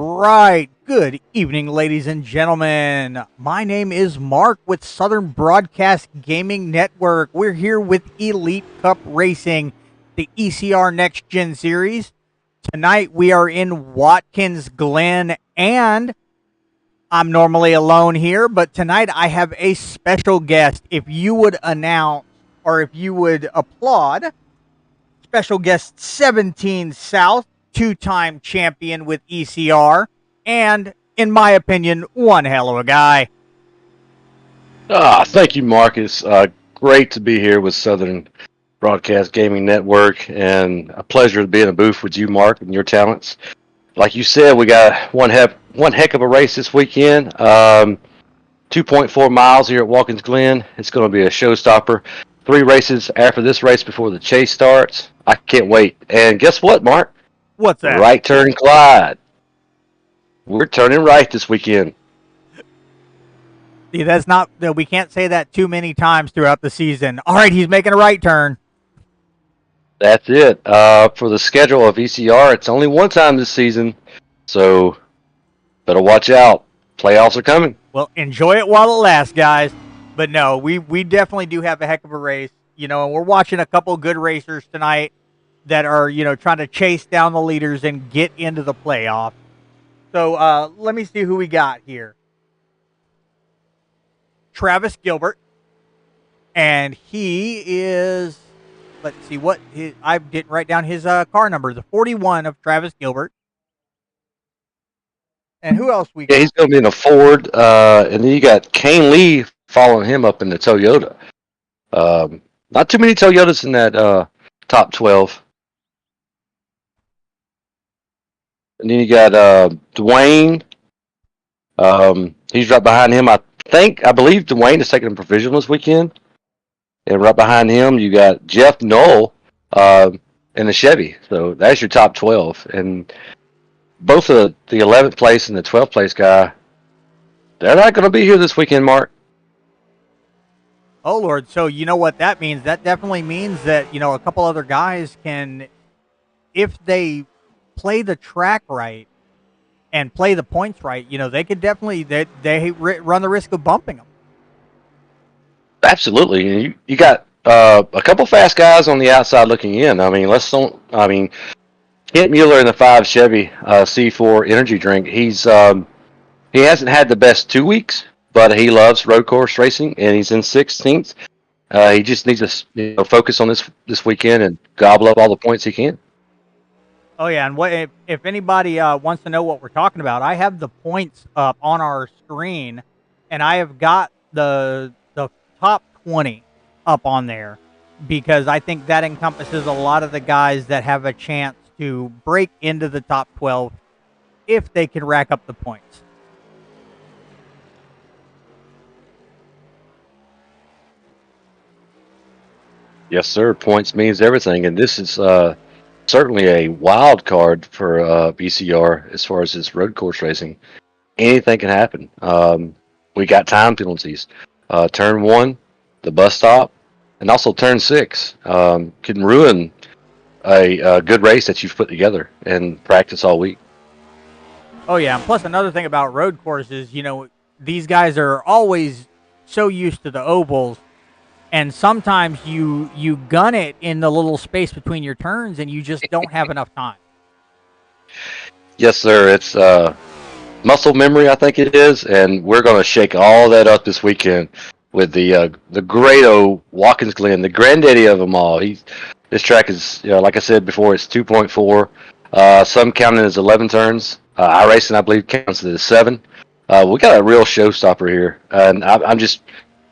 right. Good evening, ladies and gentlemen. My name is Mark with Southern Broadcast Gaming Network. We're here with Elite Cup Racing, the ECR Next Gen Series. Tonight we are in Watkins, Glen, and I'm normally alone here, but tonight I have a special guest. If you would announce or if you would applaud, special guest 17 South, two-time champion with ECR, and, in my opinion, one hell of a guy. Thank you, Marcus. Great to be here with Southern Broadcast Gaming Network, and a pleasure to be in a booth with you, Mark, and your talents. Like you said, we got one heck of a race this weekend. 2.4 miles here at Watkins Glen. It's going to be a showstopper. 3 races after this race before the chase starts. I can't wait. And guess what, Mark? What's that? Right turn Clyde. We're turning right this weekend. See, that's not, we can't say that too many times throughout the season. All right, he's making a right turn. That's it. For the schedule of ECR, it's only one time this season, so better watch out. Playoffs are coming. Well, enjoy it while it lasts, guys. But no, we definitely do have a heck of a race. You know, and we're watching a couple good racers tonight that are, trying to chase down the leaders and get into the playoff. So let me see who we got here. Travis Gilbert. And he is, let's see, I didn't write down his car number, the 41 of Travis Gilbert. And who else we got? Yeah, he's going to be in a Ford, and then you got Kane Lee following him up in the Toyota. Not too many Toyotas in that top 12. And then you got Dwayne. He's right behind him. I believe Dwayne is taking a provisional this weekend. And right behind him, you got Jeff Knoll in the Chevy. So that's your top 12. And both the 11th place and the 12th place guy, they're not going to be here this weekend, Mark. Oh, Lord. So you know what that means? That definitely means that, a couple other guys can, if they play the track right and play the points right, they could definitely, they run the risk of bumping them. Absolutely. You got a couple fast guys on the outside looking in. Kent Mueller in the 5 Chevy C4 energy drink. He hasn't had the best 2 weeks, but he loves road course racing, and he's in 16th. He just needs to focus on this weekend and gobble up all the points he can. Oh yeah, and if anybody wants to know what we're talking about, I have the points up on our screen, and I have got the top 20 up on there because I think that encompasses a lot of the guys that have a chance to break into the top 12 if they can rack up the points. Yes, sir. Points means everything, and this is certainly a wild card for BCR as far as this road course racing. Anything can happen. We got time penalties. Turn 1, the bus stop, and also turn 6 can ruin a good race that you've put together and practice all week. Oh yeah, and plus another thing about road courses, these guys are always so used to the ovals, and sometimes you gun it in the little space between your turns and you just don't have enough time. Yes, sir. It's muscle memory, I think it is, and we're going to shake all that up this weekend with the great old Watkins Glen, the granddaddy of them all. This track is, like I said before, it's 2.4. Some count it as 11 turns. iRacing, I believe, counts it as 7. We got a real showstopper here, and I'm just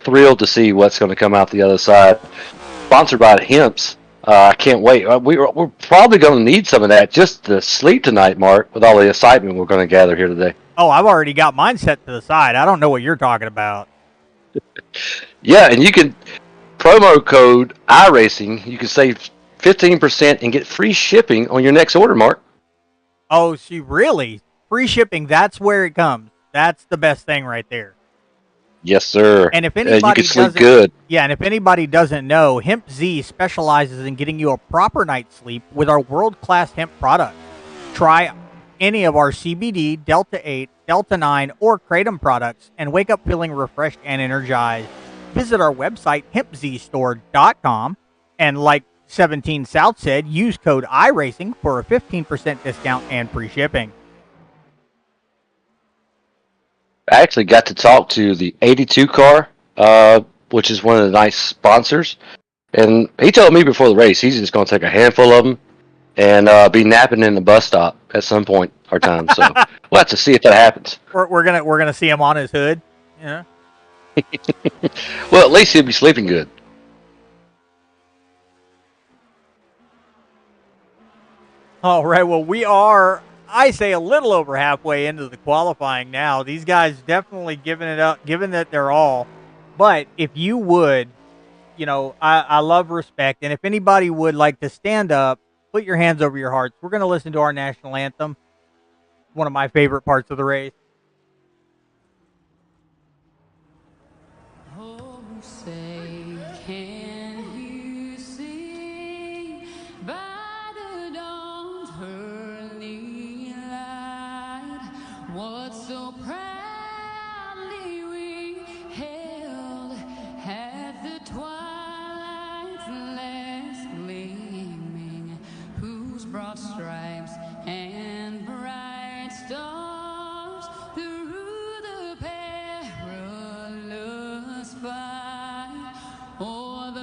thrilled to see what's going to come out the other side. Sponsored by Hemp's. I can't wait. We're probably going to need some of that just to sleep tonight, Mark, with all the excitement we're going to gather here today. Oh, I've already got mine set to the side. I don't know what you're talking about. Yeah, and you can promo code iRacing. You can save 15% and get free shipping on your next order, Mark. Oh, see, really? Free shipping, that's where it comes. That's the best thing right there. Yes, sir. And if anybody you can sleep doesn't, good. Yeah, and if anybody doesn't know, Hemp Z specializes in getting you a proper night's sleep with our world-class hemp products. Try any of our CBD, Delta 8, Delta 9, or Kratom products and wake up feeling refreshed and energized. Visit our website, hempzstore.com, and like 17 South said, use code iRacing for a 15% discount and free shipping. I actually got to talk to the 82 car, which is one of the nice sponsors. And he told me before the race he's just going to take a handful of them and be napping in the bus stop at some point or time. So we'll have to see if that happens. We're gonna see him on his hood. Yeah. Well, at least he'll be sleeping good. All right. Well, we are, I say, a little over halfway into the qualifying now. These guys definitely giving it up, giving it their all. But if you would, I love respect. And if anybody would like to stand up, put your hands over your hearts. We're going to listen to our national anthem, one of my favorite parts of the race. Oh, say, can you see by the dawn's early light what so proudly we held at the twilight's last gleaming, whose broad stripes and bright stars through the perilous fight o'er the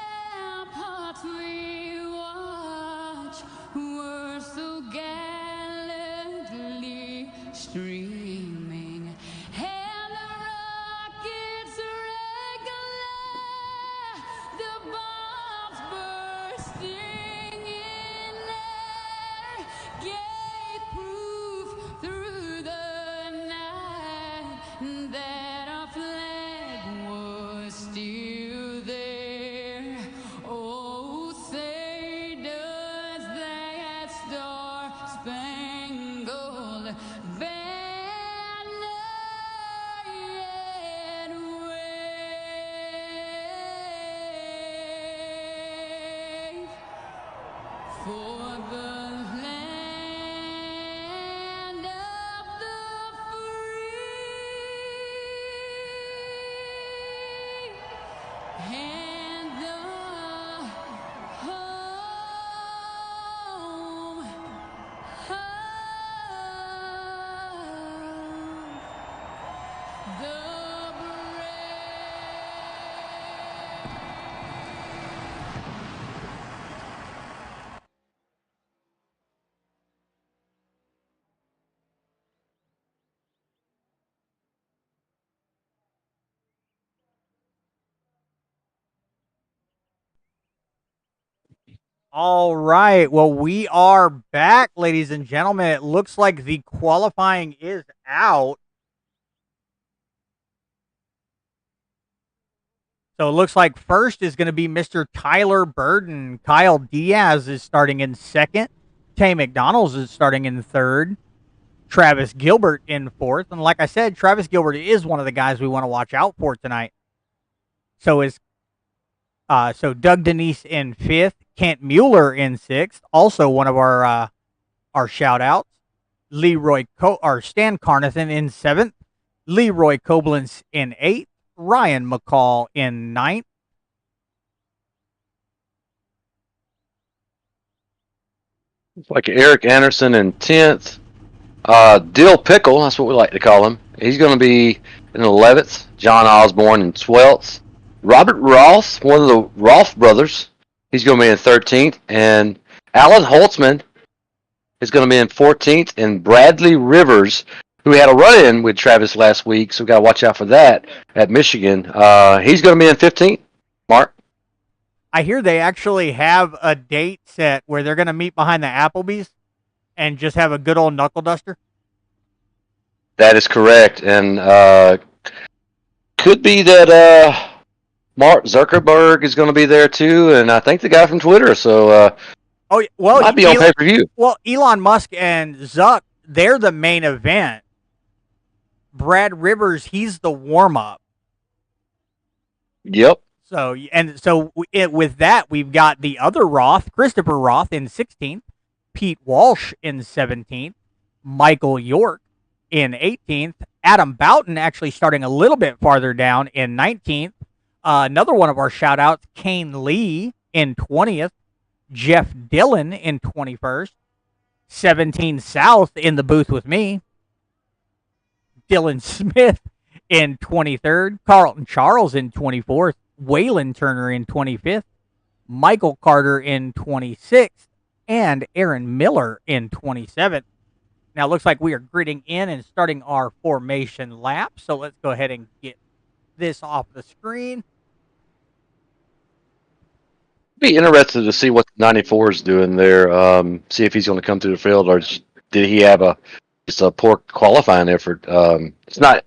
ramparts we watch were so gallantly streaming, and the rockets regular, the bombs bursting in air, gave proof through the night that our flag was still there. Oh, say does that star-spangled banner yet wave for the land of the free and the home of the brave. All right. Well, we are back, ladies and gentlemen. It looks like the qualifying is out. So it looks like first is going to be Mr. Tyler Burton. Kyle Diaz is starting in second. Tay McDonald's is starting in third. Travis Gilbert in fourth. And like I said, Travis Gilbert is one of the guys we want to watch out for tonight. So Doug Denise in fifth. Kent Mueller in sixth. Also one of our shout outs. Stan Carnathan in seventh. Leroy Koblenz in eighth. Ryan McCall in ninth. Like Eric Anderson in 10th. Dill Pickle, that's what we like to call him. He's going to be in 11th. John Osborne in 12th. Robert Roth, one of the Roth brothers, he's going to be in 13th. And Alan Holtzman is going to be in 14th. And Bradley Rivers, who had a run-in with Travis last week, so we got to watch out for that at Michigan. He's going to be in 15th. Mark? I hear they actually have a date set where they're going to meet behind the Applebee's and just have a good old knuckle duster. That is correct. And could be that Mark Zuckerberg is going to be there too, and I think the guy from Twitter. So might be on pay-per-view. Well, Elon Musk and Zuck, they're the main event. Brad Rivers, he's the warm-up. Yep. So with that, we've got the other Roth, Christopher Roth in 16th, Pete Walsh in 17th, Michael York in 18th. Adam Boughton actually starting a little bit farther down in 19th. Another one of our shout outs, Kane Lee in 20th. Jeff Dillon in 21st. 17 South in the booth with me. Dylan Smith in 23rd. Carlton Charles in 24th. Waylon Turner in 25th. Michael Carter in 26th. And Aaron Miller in 27th. Now it looks like we are gridding in and starting our formation lap. So let's go ahead and get this off the screen. Be interested to see what the 94 is doing there. See if he's going to come through the field, or did he have just a poor qualifying effort? It's not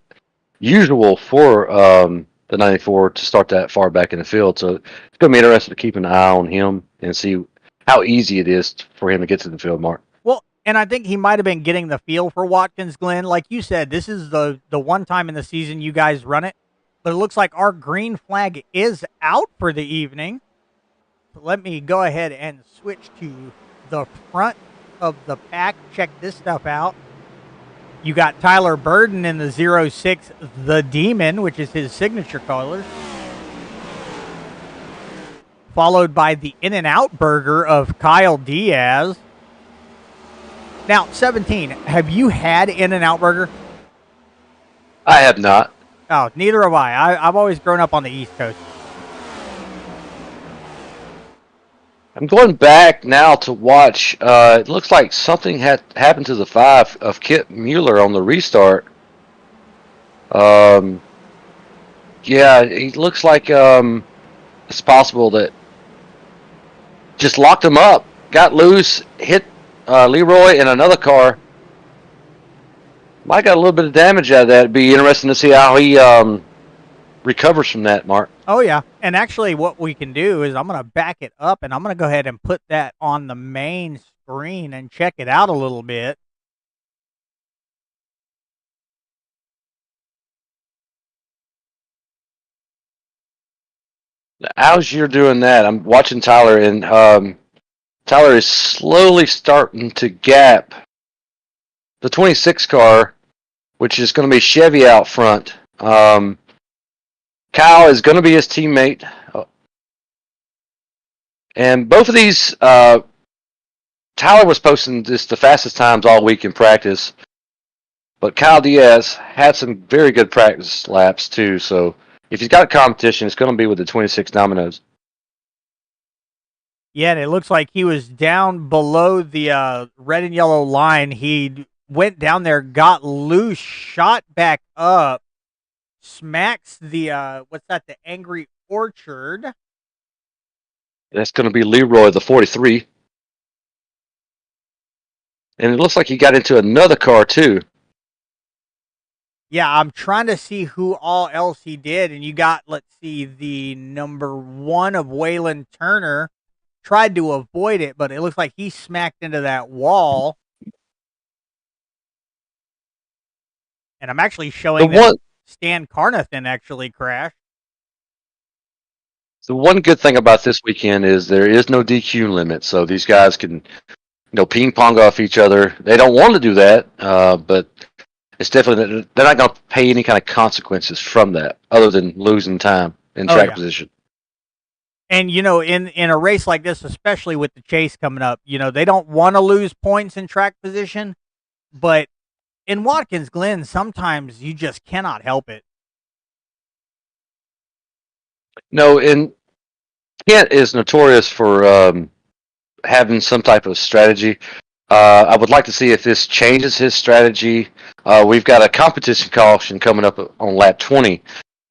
usual for the 94 to start that far back in the field, so it's going to be interesting to keep an eye on him and see how easy it is for him to get to the field, Mark. Well, and I think he might have been getting the feel for Watkins, Glenn. Like you said, this is the one time in the season you guys run it, but it looks like our green flag is out for the evening. Let me go ahead and switch to the front of the pack. Check this stuff out. You got Tyler Burden in the 06, The Demon, which is his signature color. Followed by the In-N-Out Burger of Kyle Diaz. Now, 17, have you had In-N-Out Burger? I have not. Oh, neither have I. I've always grown up on the East Coast. I'm going back now to watch. It looks like something had happened to the 5 of Kit Mueller on the restart. Yeah, it looks like it's possible that just locked him up, got loose, hit Leroy in another car. Might got a little bit of damage out of that. It'd be interesting to see how he recovers from that, Mark. Oh, yeah. And actually what we can do is I'm going to back it up and I'm going to go ahead and put that on the main screen and check it out a little bit. As you're doing that, I'm watching Tyler, and Tyler is slowly starting to gap the 26 car, which is going to be Chevy out front. Kyle is going to be his teammate. And both of these, Tyler was posting just the fastest times all week in practice. But Kyle Diaz had some very good practice laps, too. So if he's got a competition, it's going to be with the 26 Dominoes. Yeah, and it looks like he was down below the red and yellow line. He went down there, got loose, shot back up, smacks the, what's that, the Angry Orchard. That's going to be Leroy, the 43. And it looks like he got into another car, too. Yeah, I'm trying to see who all else he did. And you got, let's see, the number 1 of Waylon Turner. Tried to avoid it, but it looks like he smacked into that wall. And I'm actually showing that Stan Carnathan actually crashed. The one good thing about this weekend is there is no DQ limit, so these guys can, ping pong off each other. They don't want to do that, but it's definitely they're not going to pay any kind of consequences from that, other than losing time in track position. And in a race like this, especially with the chase coming up, they don't want to lose points in track position, but in Watkins Glen, sometimes you just cannot help it. No, and Kent is notorious for having some type of strategy. I would like to see if this changes his strategy. We've got a competition caution coming up on lap 20.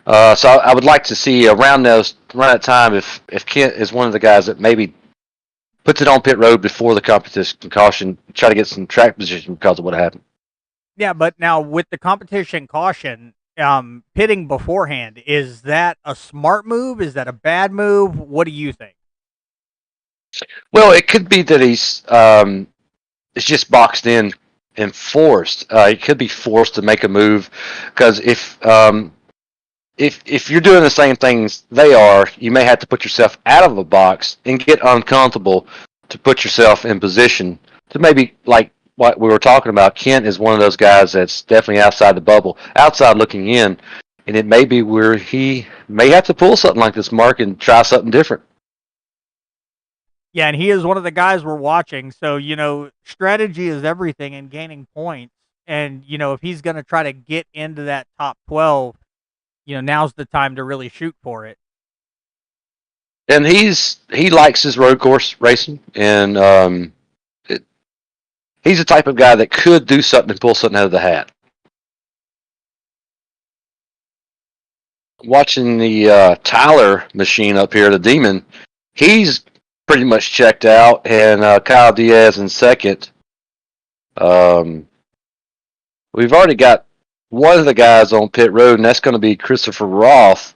So I would like to see around that time if Kent is one of the guys that maybe puts it on pit road before the competition caution, try to get some track position because of what happened. Yeah, but now with the competition caution, pitting beforehand, is that a smart move? Is that a bad move? What do you think? Well, it could be that he's it's just boxed in and forced. He could be forced to make a move because if you're doing the same things they are, you may have to put yourself out of a box and get uncomfortable to put yourself in position to maybe what we were talking about, Kent is one of those guys that's definitely outside the bubble, outside looking in, and it may be where he may have to pull something like this, Mark, and try something different. Yeah, and he is one of the guys we're watching. So, strategy is everything in gaining points. And, if he's going to try to get into that top 12, now's the time to really shoot for it. And he likes his road course racing, and he's the type of guy that could do something and pull something out of the hat. Watching the Tyler machine up here, the Demon, he's pretty much checked out, and Kyle Diaz in second. We've already got one of the guys on pit road, and that's going to be Christopher Roth,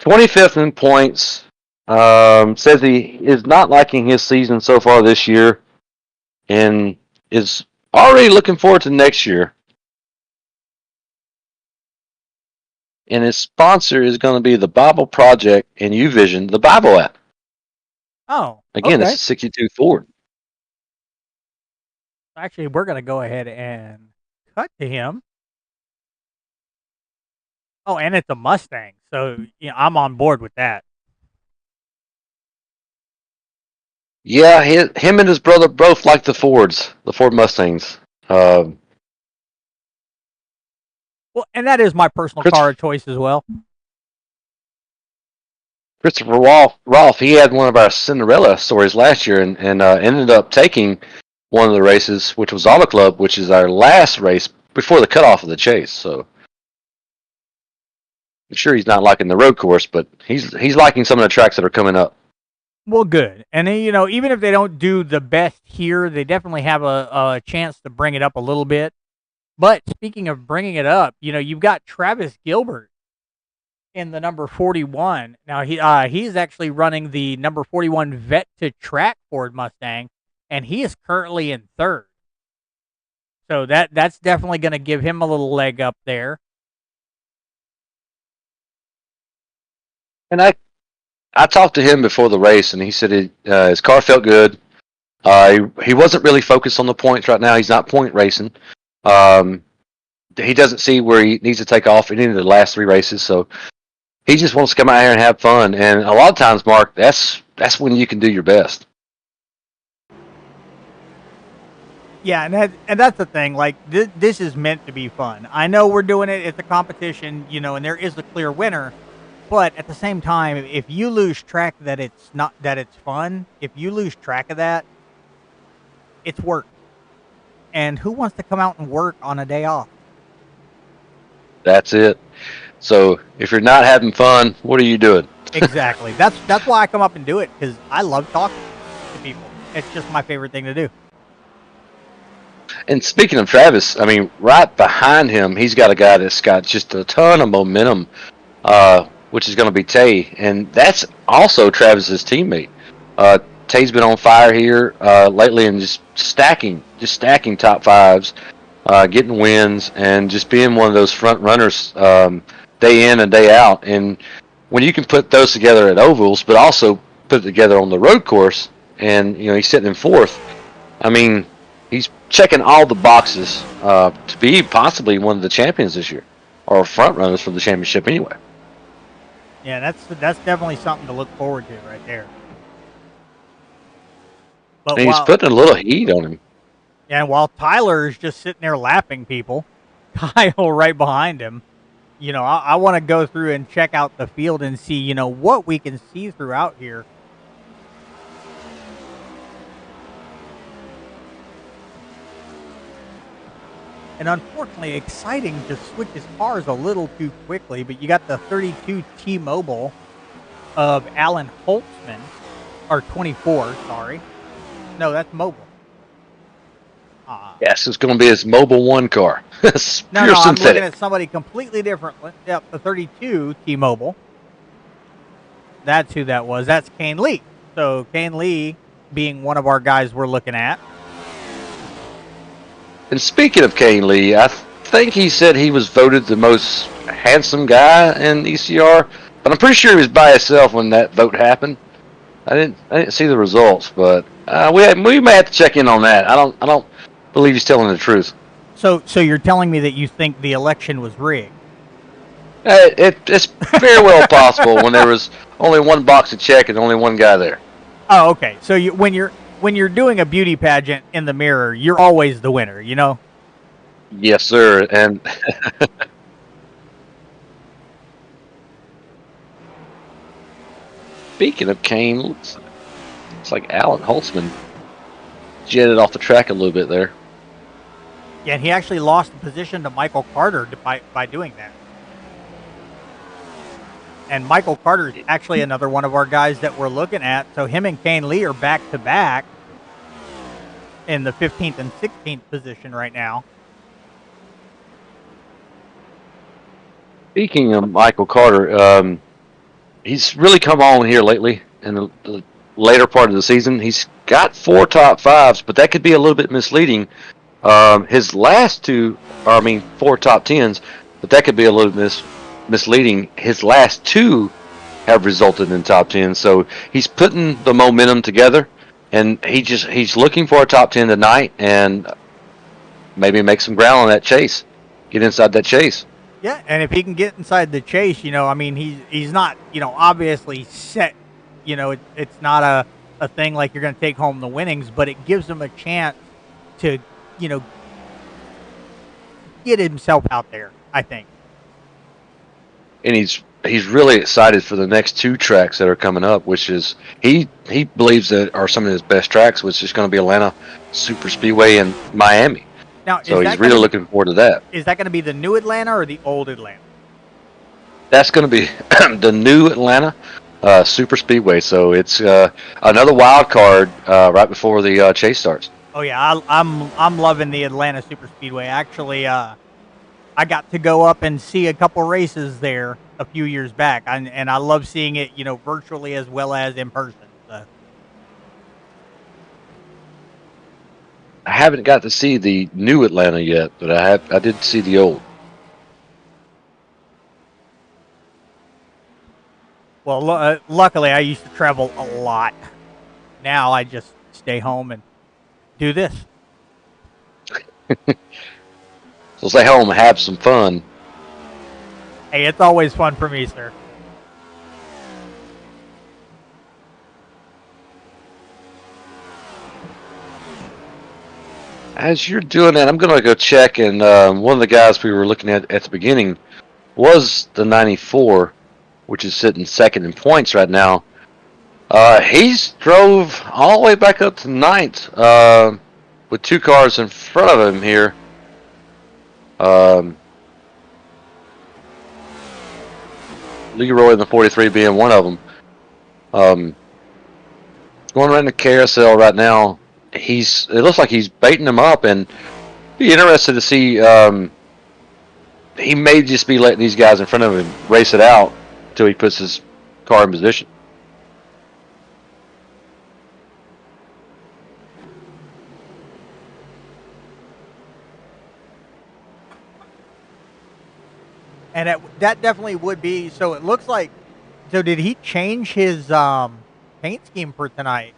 25th in points. Says he is not liking his season so far this year, and is already looking forward to next year. And his sponsor is going to be the Bible Project and UVision, the Bible app. Oh, Again, okay. it's a 62 Ford. Actually, we're going to go ahead and cut to him. Oh, and it's a Mustang. So, I'm on board with that. Yeah, him and his brother both like the Fords, the Ford Mustangs. Well, and that is my personal car of choice as well. Christopher Rolfe, he had one of our Cinderella stories last year, and ended up taking one of the races, which was Auto Club, which is our last race before the cutoff of the chase. So I'm sure he's not liking the road course, but he's liking some of the tracks that are coming up. Well, good. And then, even if they don't do the best here, they definitely have a chance to bring it up a little bit. But speaking of bringing it up, you've got Travis Gilbert in the number 41. Now, he's actually running the number 41 Vet to Track Ford Mustang, and he is currently in third. So that's definitely going to give him a little leg up there. And I talked to him before the race, and he said his car felt good. He wasn't really focused on the points right now. He's not point racing. He doesn't see where he needs to take off in any of the last three races, so he just wants to come out here and have fun. And a lot of times, Mark, that's when you can do your best. Yeah, and that's the thing. Like, this is meant to be fun. I know we're doing it. It's a competition, and there is a clear winner. But at the same time, if you lose track that it's fun, if you lose track of that, it's work. And who wants to come out and work on a day off? That's it. So if you're not having fun, what are you doing? Exactly. That's why I come up and do it, because I love talking to people. It's just my favorite thing to do. And speaking of Travis, I mean, right behind him, he's got a guy that's got just a ton of momentum, which is going to be Tay, and that's also Travis's teammate. Tay's been on fire here lately, and just stacking top fives, getting wins, and just being one of those front runners day in and day out. And when you can put those together at ovals, but also put it together on the road course, and he's sitting in fourth. I mean, he's checking all the boxes to be possibly one of the champions this year, or front runners for the championship anyway. Yeah, that's definitely something to look forward to right there. But And he's putting a little heat on him. Yeah, while Tyler's just sitting there lapping people, Kyle right behind him. I want to go through and check out the field and see, what we can see throughout here. And unfortunately, exciting just switches cars a little too quickly, but you got the 32 T-Mobile of Alan Holtzman, or 24, sorry. No, that's mobile. Yes, it's going to be his Mobile 1 car. It's No, pure I'm synthetic. looking at somebody completely different. Yep, the 32 T-Mobile. That's who that was. That's Kane Lee. So Kane Lee being one of our guys we're looking at. And speaking of Kane Lee, I think he said he was voted the most handsome guy in ECR, but I'm pretty sure he was by himself when that vote happened. I didn't see the results, but we may have to check in on that. I don't believe he's telling the truth. So you're telling me that you think the election was rigged? It's very well possible when there was only one box to check and only one guy there. Oh, okay. So when you're doing a beauty pageant in the mirror, you're always the winner, you know? Yes, sir. And speaking of Kane, looks like Alan Holtzman jetted off the track a little bit there. Yeah, and he actually lost the position to Michael Carter by doing that. And Michael Carter is actually another one of our guys that we're looking at. So him and Kane Lee are back to back in the 15th and 16th position right now. Speaking of Michael Carter, he's really come on here lately in the later part of the season. He's got 4 top 5s, but that could be a little bit misleading. His last 4 top 10s, but that could be a little misleading. His last 2 have resulted in top 10, so he's putting the momentum together, and he's looking for a top 10 tonight, and maybe make some ground on that chase, get inside that chase. Yeah, and if he can get inside the chase, he's not, obviously set. It's not a thing like you're going to take home the winnings, but it gives him a chance to, get himself out there, I think. And he's really excited for the next 2 tracks that are coming up, which is he believes that are some of his best tracks, which is going to be Atlanta Super Speedway and Miami. Now, so he's really looking forward to that. Is that going to be the new Atlanta or the old Atlanta? That's going to be the new Atlanta Super Speedway. So it's another wild card right before the chase starts. Oh yeah, I'm loving the Atlanta Super Speedway. Actually, I got to go up and see a couple races there a few years back, and I love seeing it, virtually as well as in person. So. I haven't got to see the new Atlanta yet, but I did see the old. Well, luckily I used to travel a lot. Now I just stay home and do this. So stay home and have some fun. Hey, it's always fun for me, sir. As you're doing that, I'm going to go check, and one of the guys we were looking at the beginning was the 94, which is sitting second in points right now. He's drove all the way back up to ninth with 2 cars in front of him here. Leroy in the 43 being one of them. Going around the carousel right now. It looks like he's baiting him up, and be interested to see. He may just be letting these guys in front of him race it out until he puts his car in position. And that definitely would be. So it looks like. So did he change his paint scheme for tonight?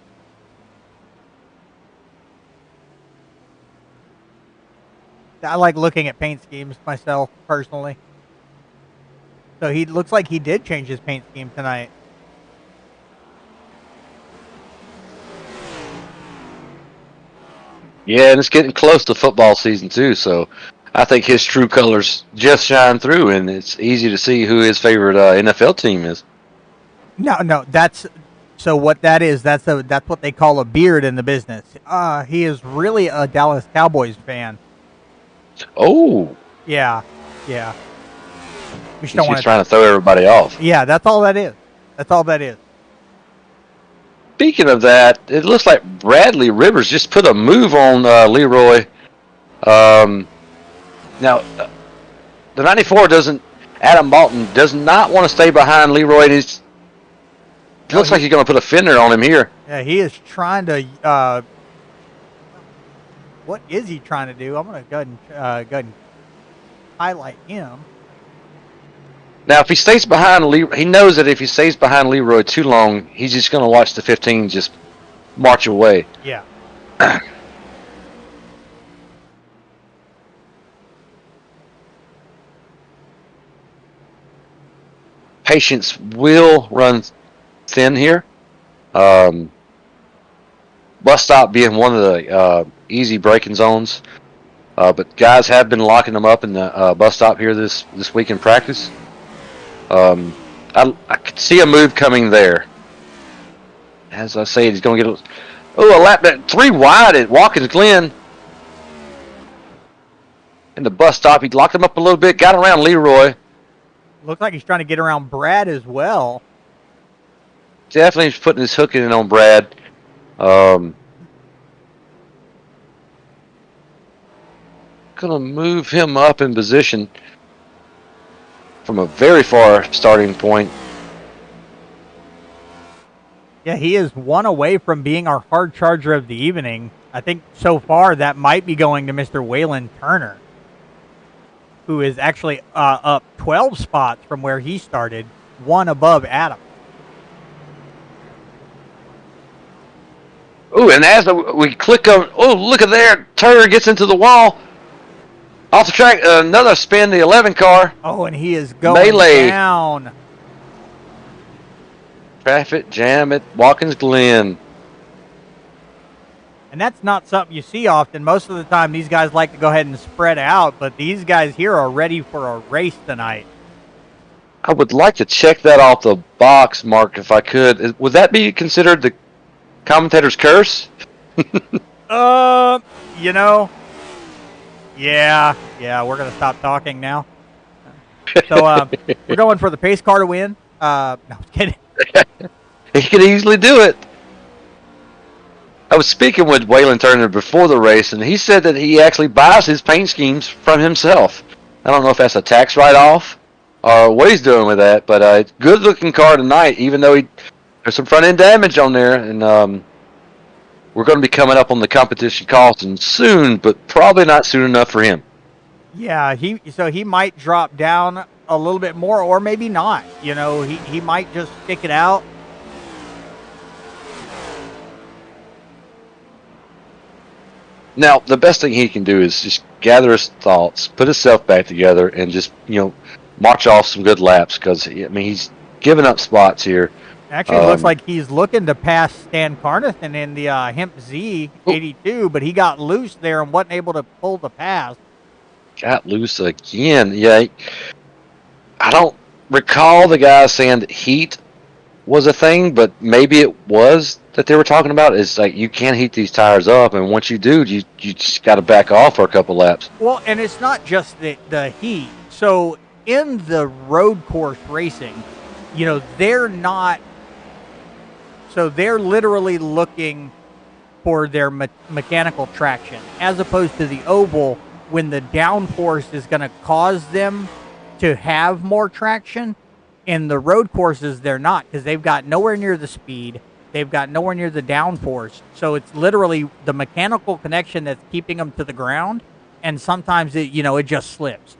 I like looking at paint schemes myself, personally. So he looks like he did change his paint scheme tonight. Yeah, and it's getting close to football season too, so I think his true colors just shine through, and it's easy to see who his favorite NFL team is. No, that's so what that is. That's what they call a beard in the business. He is really a Dallas Cowboys fan. Oh. Yeah. He's trying to throw everybody off. Yeah, that's all that is. Speaking of that, it looks like Bradley Rivers just put a move on Leroy. Now, the 94 Adam Malton does not want to stay behind Leroy. It looks like he's going to put a fender on him here. Yeah, he is trying to. What is he trying to do? I'm going to go ahead and highlight him. Now, if he stays behind Leroy, he knows that if he stays behind Leroy too long, he's just going to watch the 15 just march away. Yeah. patience will run thin here. Bus stop being one of the easy braking zones. But guys have been locking them up in the bus stop here this week in practice. I could see a move coming there. As I say, he's going to get a lap back 3 wide at Watkins Glen. In the bus stop, he locked him up a little bit, got around Leroy. Looks like he's trying to get around Brad as well. Definitely he's putting his hook in on Brad. Gonna move him up in position from a very far starting point. Yeah, he is one away from being our hard charger of the evening. I think so far that might be going to Mr. Waylon Turner, who is actually up 12 spots from where he started, one above Adam. Oh, and as we click on, look at there, Turner gets into the wall. Off the track, another spin, the 11 car. Oh, and he is going Melee. down. Traffic jam at Watkins Glen. And that's not something you see often. Most of the time, these guys like to go ahead and spread out, but these guys here are ready for a race tonight. I would like to check that off the box, Mark, if I could. Would that be considered the commentator's curse? You know, yeah, we're going to stop talking now. So we're going for the pace car to win. No, I'm kidding. He could easily do it. I was speaking with Waylon Turner before the race, and he said that he actually buys his paint schemes from himself. I don't know if that's a tax write-off or what he's doing with that, but good-looking car tonight, even though there's some front-end damage on there, and we're going to be coming up on the competition costing soon, but probably not soon enough for him. Yeah, he might drop down a little bit more, or maybe not. You know, he might just stick it out. Now, the best thing he can do is just gather his thoughts, put himself back together, and just, march off some good laps, because, he's giving up spots here. Actually, it looks like he's looking to pass Stan Carnathan in the Hemp Z82, but he got loose there and wasn't able to pull the pass. Got loose again. Yeah, I don't recall the guy saying that heat was a thing, but maybe it was that they were talking about. It's like you can't heat these tires up, and once you do, you just got to back off for a couple laps. Well, and it's not just the heat. So in the road course racing, they're not. So they're literally looking for their mechanical traction, as opposed to the oval, when the downforce is going to cause them to have more traction. In the road courses, they're not, because they've got nowhere near the speed. They've got nowhere near the downforce. So it's literally the mechanical connection that's keeping them to the ground. And sometimes it just slips.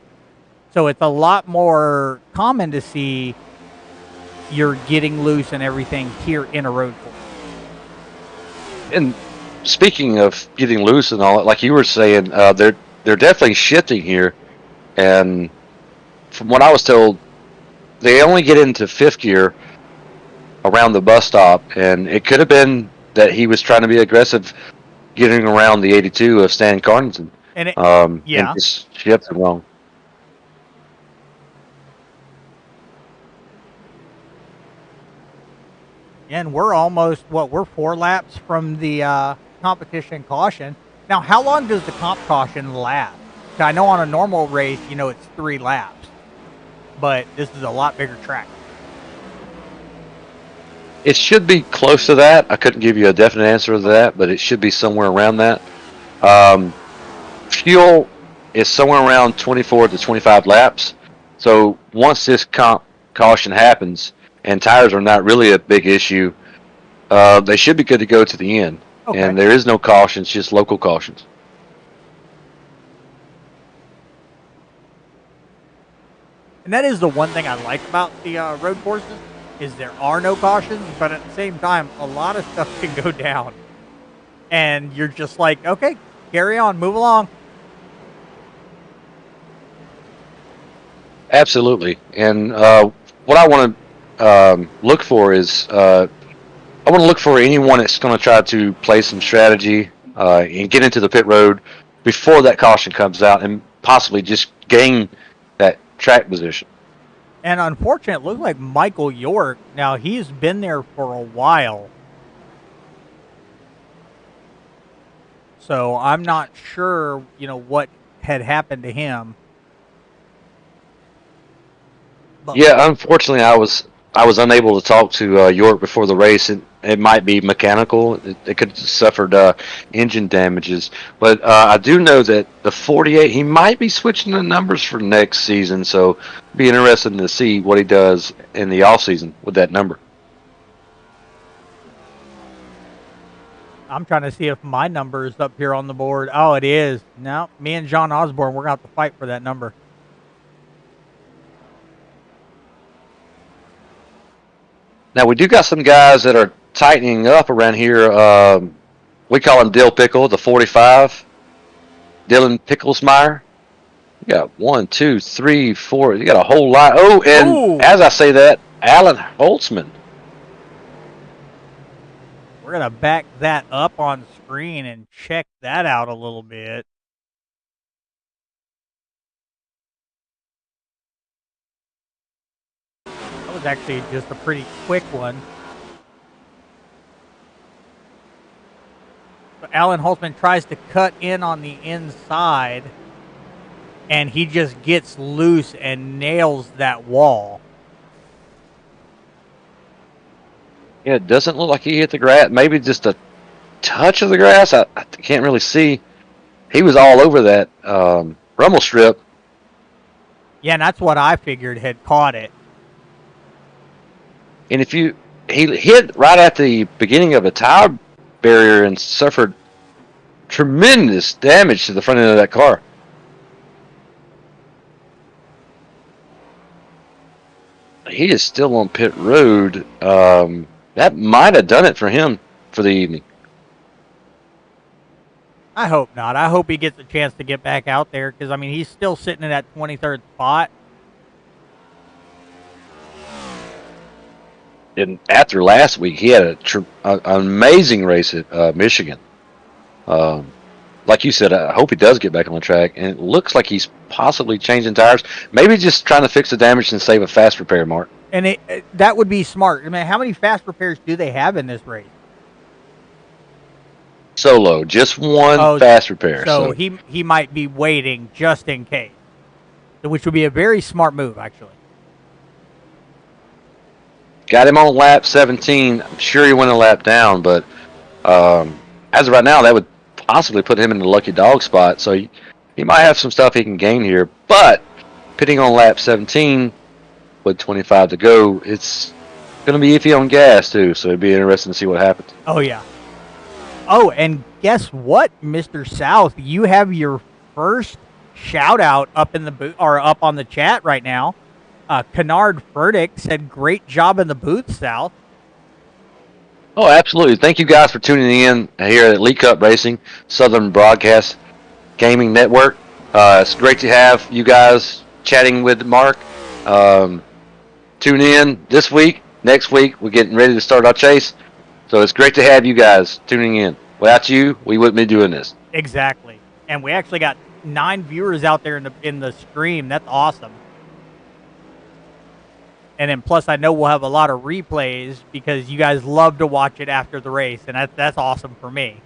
So it's a lot more common to see you're getting loose and everything here in a road course. And speaking of getting loose and all, like you were saying, they're definitely shifting here. And from what I was told, they only get into fifth gear around the bus stop, and it could have been that he was trying to be aggressive getting around the 82 of Stan Carnathan. And and just shifted wrong. And we're almost, we're 4 laps from the competition caution. Now, how long does the comp caution last? I know on a normal race, it's 3 laps. But this is a lot bigger track. It should be close to that. I couldn't give you a definite answer to that, but it should be somewhere around that. Fuel is somewhere around 24 to 25 laps. So once this comp caution happens, and tires are not really a big issue, they should be good to go to the end. Okay. And there is no cautions, just local cautions. And that is the one thing I like about the road courses, is there are no cautions, but at the same time, a lot of stuff can go down. And you're just like, okay, carry on, move along. Absolutely. And what I want to look for is I want to look for anyone that's going to try to play some strategy and get into the pit road before that caution comes out and possibly just gain that track position. And unfortunately, it looked like Michael York. Now, he's been there for a while. So I'm not sure, what had happened to him. But Yeah, unfortunately, I was unable to talk to York before the race. It might be mechanical. It could have suffered engine damages. But I do know that the 48, he might be switching the numbers for next season. So be interested to see what he does in the off season with that number. I'm trying to see if my number is up here on the board. Oh, it is. No, me and John Osborne, we're going to have to fight for that number. Now, we do got some guys that are tightening up around here. We call him Dill Pickle, the 45. Dylan Picklesmeyer. You got 1, 2, 3, 4. You got a whole lot. Oh, and Ooh. as I say that, Alan Holtzman. We're going to back that up on screen and check that out a little bit. That was actually just a pretty quick one. So Alan Holtzman tries to cut in on the inside, and he just gets loose and nails that wall. Yeah, it doesn't look like he hit the grass. Maybe just a touch of the grass. I can't really see. He was all over that rumble strip. Yeah, and that's what I figured had caught it. And he hit right at the beginning of a tire barrier and suffered tremendous damage to the front end of that car. He is still on pit road. That might have done it for him for the evening. I hope not. I hope he gets a chance to get back out there because, he's still sitting in that 23rd spot. And after last week, he had an amazing race at Michigan. Like you said, I hope he does get back on the track. And it looks like he's possibly changing tires. Maybe just trying to fix the damage and save a fast repair, Mark. And that would be smart. How many fast repairs do they have in this race? Solo, just one fast repair. So he might be waiting just in case, which would be a very smart move, actually. Got him on lap 17. I'm sure he went a lap down, but as of right now, that would possibly put him in the lucky dog spot. So he might have some stuff he can gain here. But pitting on lap 17 with 25 to go, it's going to be iffy on gas, too. So it'd be interesting to see what happens. Oh, yeah. Oh, and guess what, Mr. South? You have your first shout out up in the booth or up on the chat right now. Kennard Furtick said, "Great job in the booth, South." Oh, absolutely. Thank you guys for tuning in here at Elite Cup Racing, Southern Broadcast Gaming Network. It's great to have you guys chatting with Mark. Tune in this week. Next week, we're getting ready to start our chase. So it's great to have you guys tuning in. Without you, we wouldn't be doing this. Exactly. And we actually got 9 viewers out there in the stream. That's awesome. And then plus I know we'll have a lot of replays because you guys love to watch it after the race, and that's awesome for me.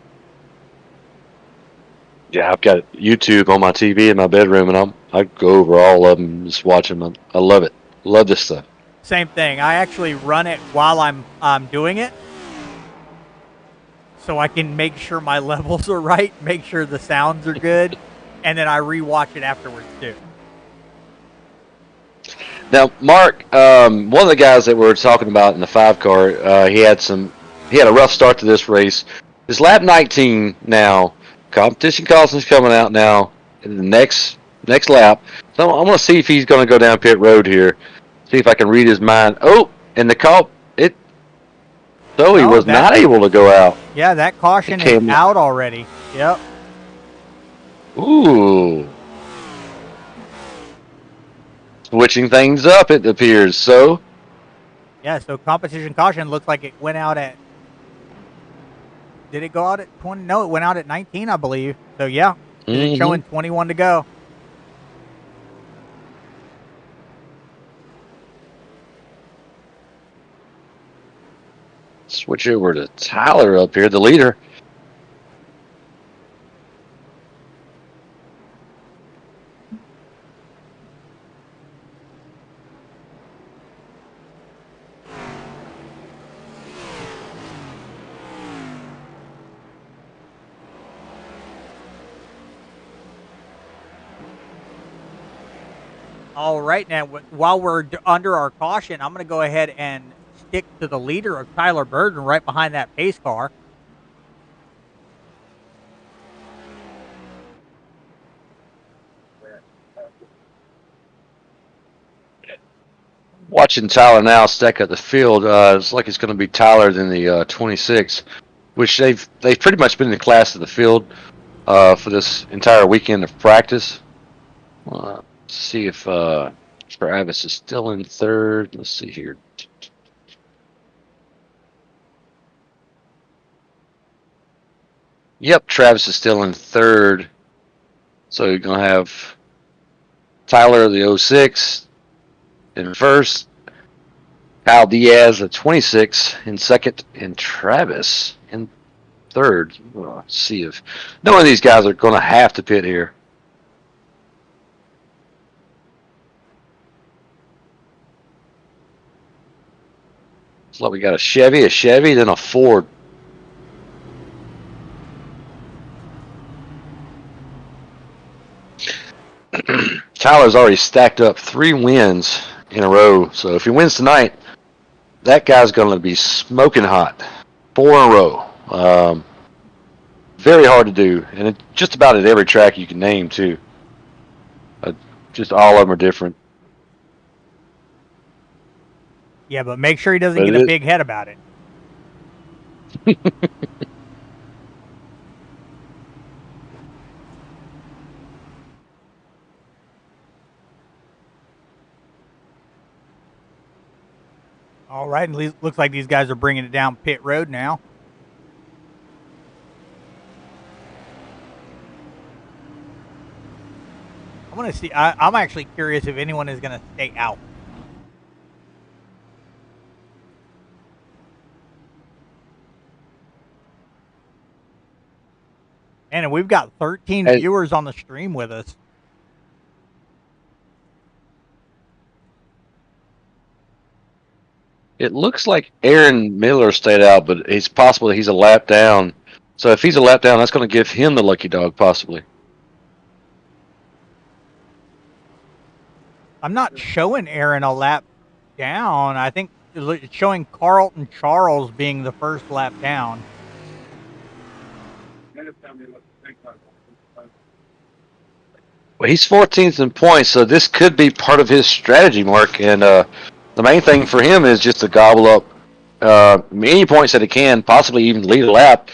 Yeah, I've got YouTube on my TV in my bedroom, and I go over all of them, just watching them. I love it. Love this stuff. Same thing. I actually run it while I'm doing it, so I can make sure my levels are right, make sure the sounds are good, and then I rewatch it afterwards too. Now, Mark, one of the guys that we were talking about in the 5 car, he had a rough start to this race. It's lap 19 now. Competition caution's coming out now in the next lap. So I'm going to see if he's going to go down pit road here. See if I can read his mind. Oh, and the call it. So he was not able to go out. Yeah, that caution is out already. Yep. Ooh. Switching things up, it appears. So Yeah, so competition caution looks like it went out at. Did it go out at 20? No, it went out at 19, I believe. So yeah, it's Mm-hmm. showing 21 to go. Switch over to Tyler up here, the leader. All right, now while we're under our caution, I'm going to go ahead and stick to the leader of Tyler Burden right behind that pace car. Watching Tyler now stack up the field, it's like it's going to be Tyler than the 26, which they've pretty much been in the class of the field for this entire weekend of practice. Let's see if Travis is still in third. Let's see here. Yep, Travis is still in third. So you're going to have Tyler, the 06, in first. Kyle Diaz, the 26, in second. And Travis in third. Well, let's see if none of these guys are going to have to pit here. So we got a Chevy, then a Ford. Tyler's already stacked up 3 wins in a row. So if he wins tonight, that guy's going to be smoking hot. 4 in a row. Very hard to do, and just about at every track you can name too. Just all of them are different. Yeah, but make sure he doesn't But get a big head about it. All right, and looks like these guys are bringing it down pit road now. I want to see. I'm actually curious if anyone is going to stay out. And we've got 13 viewers on the stream with us. It looks like Aaron Miller stayed out, but it's possible that he's a lap down. So if he's a lap down, that's going to give him the lucky dog, possibly. I'm not showing Aaron a lap down. I think it's showing Carlton Charles being the first lap down. Well, he's 14th in points, so this could be part of his strategy, Mark. And the main thing for him is just to gobble up any points that he can, possibly even lead a lap.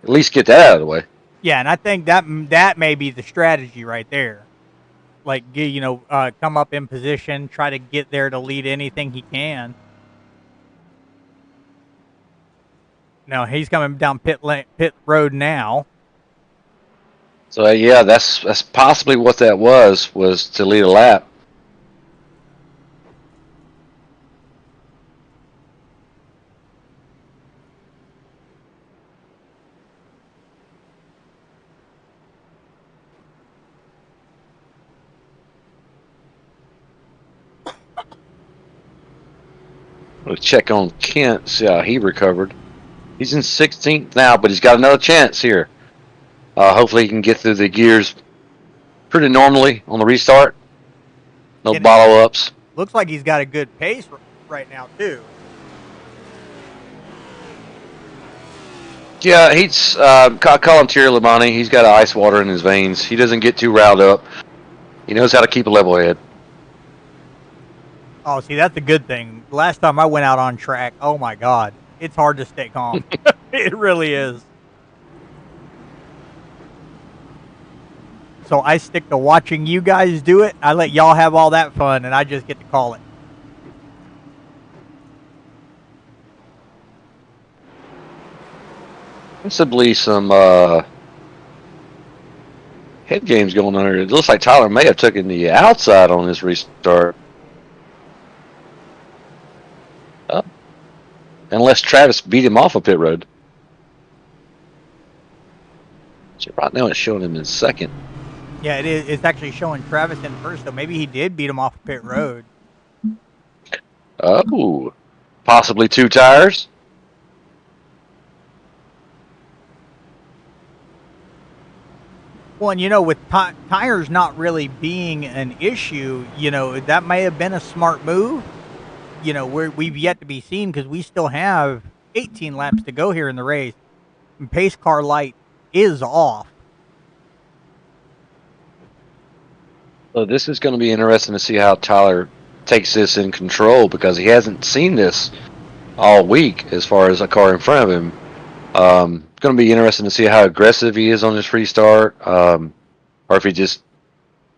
At least get that out of the way. Yeah, and I think that may be the strategy right there. Like, come up in position, try to get there to lead anything he can. No, he's coming down pit road now. So yeah, that's possibly what that was to lead a lap. We'll check on Kent, see how he recovered. He's in 16th now, but he's got another chance here. Hopefully he can get through the gears pretty normally on the restart. No bottle ups. Looks like he's got a good pace right now too. Yeah, he's call him Thierry Labonte. He's got ice water in his veins. He doesn't get too riled up. He knows how to keep a level head. Oh, see, that's a good thing. Last time I went out on track, oh my God, it's hard to stay calm. It really is. So I stick to watching you guys do it. I let y'all have all that fun, and I just get to call it. Possibly some head games going on here. It looks like Tyler may have taken the outside on this restart. Uh, unless Travis beat him off of pit road. So right now it's showing him in second. Yeah, it is. It's actually showing Travis in first, so maybe he did beat him off of pit road. Oh, possibly two tires. Well, and with tires not really being an issue, that may have been a smart move. We've yet to be seen because we still have 18 laps to go here in the race. And pace car light is off. So this is going to be interesting to see how Tyler takes this in control because he hasn't seen this all week as far as a car in front of him. Going to be interesting to see how aggressive he is on this restart, or if he just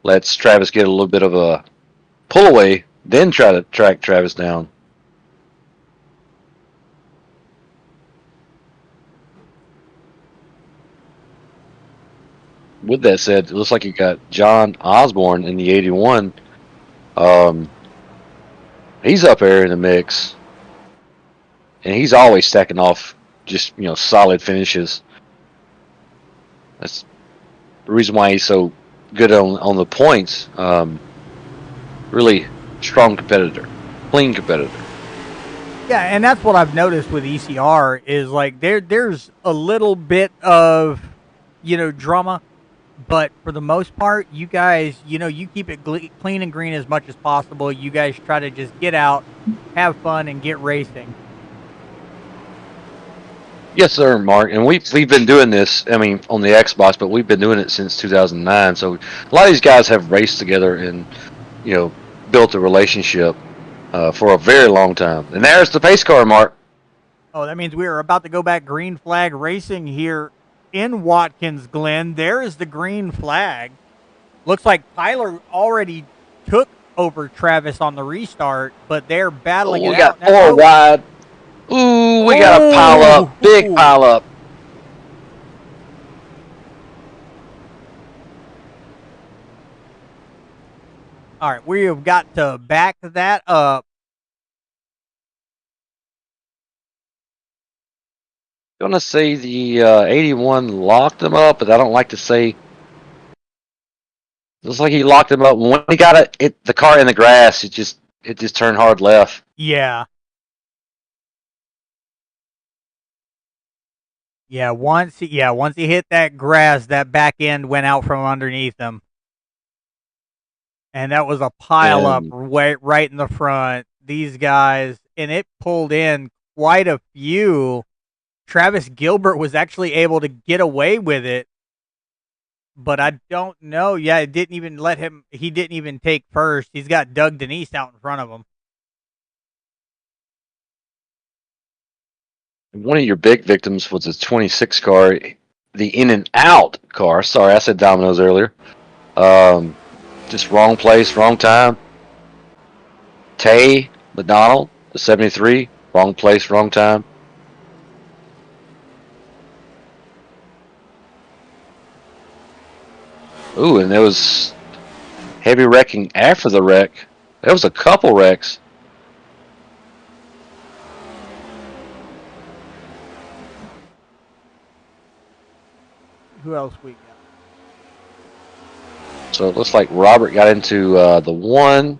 lets Travis get a little bit of a pull away, then try to track Travis down. With that said, it looks like you got John Osborne in the 81. He's up there in the mix, and he's always stacking off just solid finishes. That's the reason why he's so good on the points. Really strong competitor, clean competitor. Yeah, and that's what I've noticed with ECR is like there's a little bit of drama, but for the most part, you guys, you keep it clean and green as much as possible. You guys try to just get out, have fun, and get racing. Yes, sir, Mark. And we've been doing this. I mean, on the Xbox, but we've been doing it since 2009. So a lot of these guys have raced together and built a relationship for a very long time. And there's the pace car, Mark. Oh, that means we are about to go back green flag racing here in Watkins, Glen. There is the green flag. Looks like Tyler already took over Travis on the restart, but they're battling We it got out. four wide. Ooh, we got a pile up. Big pile up. All right, we have got to back that up. Gonna say the 81 locked them up, but I don't like to say. Looks like he locked them up. When he got the car in the grass, it just turned hard left. Yeah. Yeah, once he hit that grass, that back end went out from underneath him. And that was a pile up right in the front. These guys, and it pulled in quite a few. Travis Gilbert was actually able to get away with it, but I don't know. Yeah, it didn't even let him. He didn't even take first. He's got Doug Denise out in front of him. One of your big victims was a 26 car, the in and out car. Sorry, I said Domino's earlier. Just wrong place, wrong time. Tay McDonald, the 73, wrong place, wrong time. Ooh, and there was heavy wrecking after the wreck. There was a couple wrecks. Who else we got? So it looks like Robert got into the one.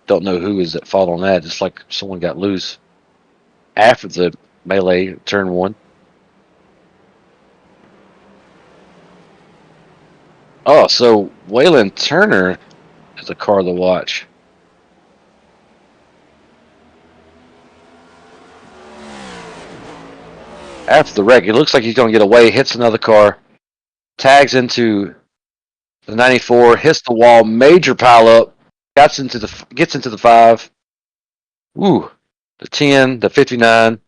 Don't know who is at fault on that. Just like someone got loose after the melee, turn one. Oh, so Waylon Turner is a car to watch. After the wreck, it looks like he's going to get away, hits another car, tags into the 94, hits the wall, major pile up, gets into the 5. Ooh, the 10, the 59.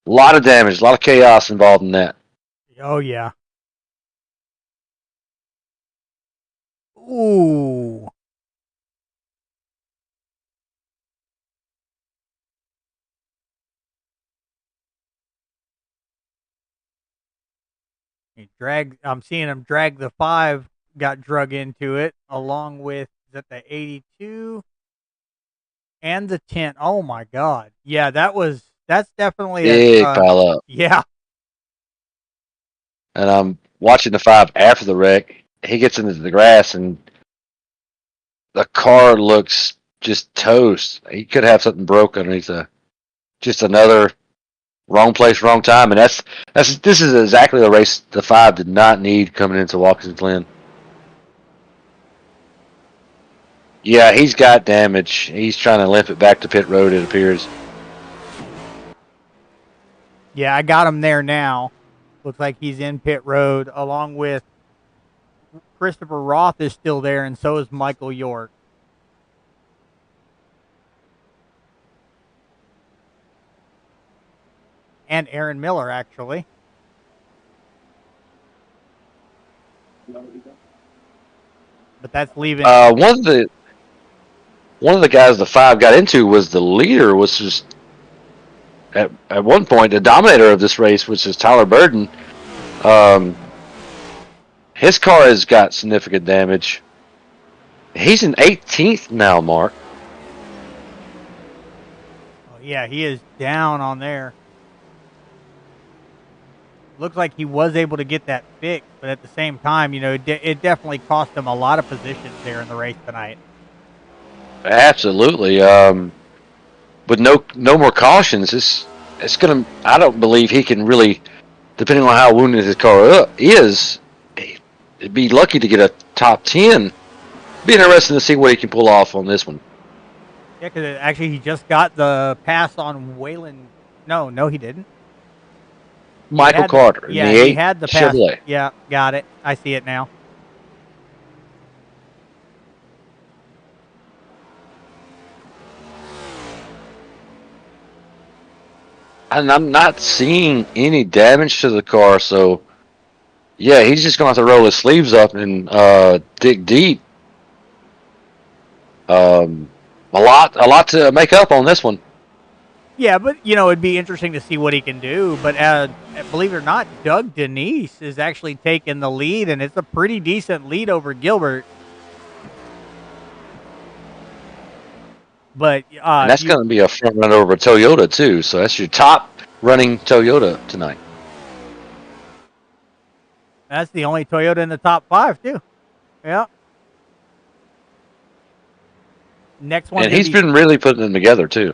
A lot of damage, a lot of chaos involved in that. Oh yeah. Ooh. I'm seeing him drag the 5, got drug into it, along with, is that the 82 and the 10. Oh my God. Yeah, that's definitely Big pile up. yeah. And I'm watching the 5 after the wreck. He gets into the grass, and the car looks just toast. He could have something broke underneath just another wrong place, wrong time. And this is exactly the race the 5 did not need coming into Watkins Glen. Yeah, he's got damage. He's trying to limp it back to pit road, it appears. Yeah, I got him there now. Looks like he's in pit road, along with Christopher Roth is still there, and so is Michael York. And Aaron Miller, actually. But that's leaving. One of the guys the 5 got into was the leader, was just at one point the dominator of this race, which is Tyler Burden. His car has got significant damage. He's in 18th now, Mark. Oh, yeah, he is down on there. Looks like he was able to get that fixed, but at the same time, it definitely cost him a lot of positions there in the race tonight. Absolutely. With no more cautions, it's gonna. I don't believe he can really, depending on how wounded his car is, he'd be lucky to get a top 10. Be interesting to see what he can pull off on this one. Yeah, because actually he just got the pass on Waylon. No, he didn't. Michael Carter. Yeah, he had the pass. Chevrolet. Yeah, got it. I see it now. And I'm not seeing any damage to the car, so yeah, he's just gonna have to roll his sleeves up and dig deep. A lot to make up on this one. Yeah, but it'd be interesting to see what he can do. But believe it or not, Doug Denise is actually taking the lead, and it's a pretty decent lead over Gilbert. But and that's going to be a front runner over Toyota too. So that's your top running Toyota tonight. That's the only Toyota in the top 5 too. Yeah. Next one. And he's been really putting them together too.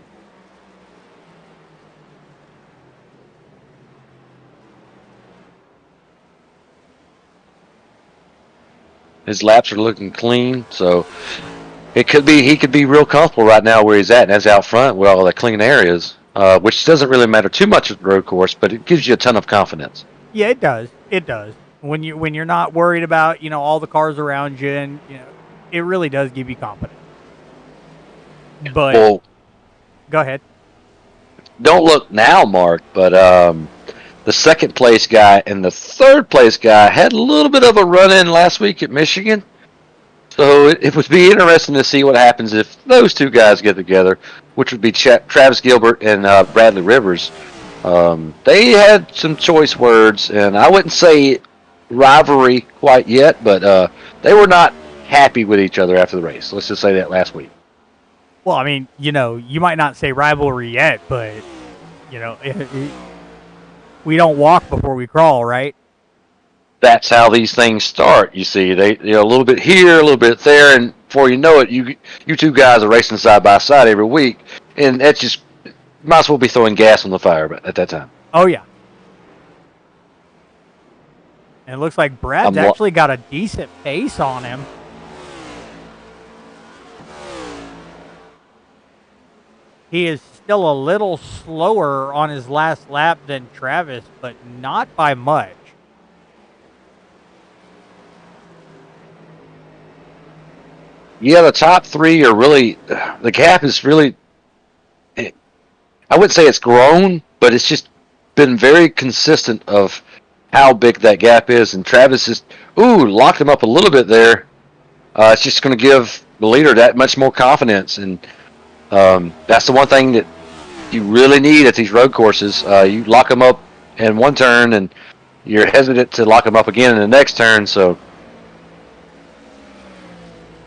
His laps are looking clean, so he could be real comfortable right now where he's at, and that's out front with all the clean areas, which doesn't really matter too much at the road course, but it gives you a ton of confidence. Yeah, it does. It does. When you're not worried about all the cars around you, and it really does give you confidence. But go ahead. Don't look now, Mark, but the second place guy and the third place guy had a little bit of a run-in last week at Michigan. So it would be interesting to see what happens if those two guys get together, which would be Travis Gilbert and Bradley Rivers. They had some choice words, and I wouldn't say rivalry quite yet, but they were not happy with each other after the race. Let's just say that last week. Well, I mean, you might not say rivalry yet, but we don't walk before we crawl, right? That's how these things start. You see, they a little bit here, a little bit there, and before you know it, you two guys are racing side by side every week, and that's just might as well be throwing gas on the fire at that time. Oh yeah. And it looks like Brad's actually got a decent pace on him. He is still a little slower on his last lap than Travis, but not by much. Yeah, the top three are really, the gap is really, I wouldn't say it's grown, but it's just been very consistent of how big that gap is. And Travis just, locked him up a little bit there. It's just going to give the leader that much more confidence. And that's the one thing that you really need at these road courses. You lock them up in one turn, and you're hesitant to lock them up again in the next turn. So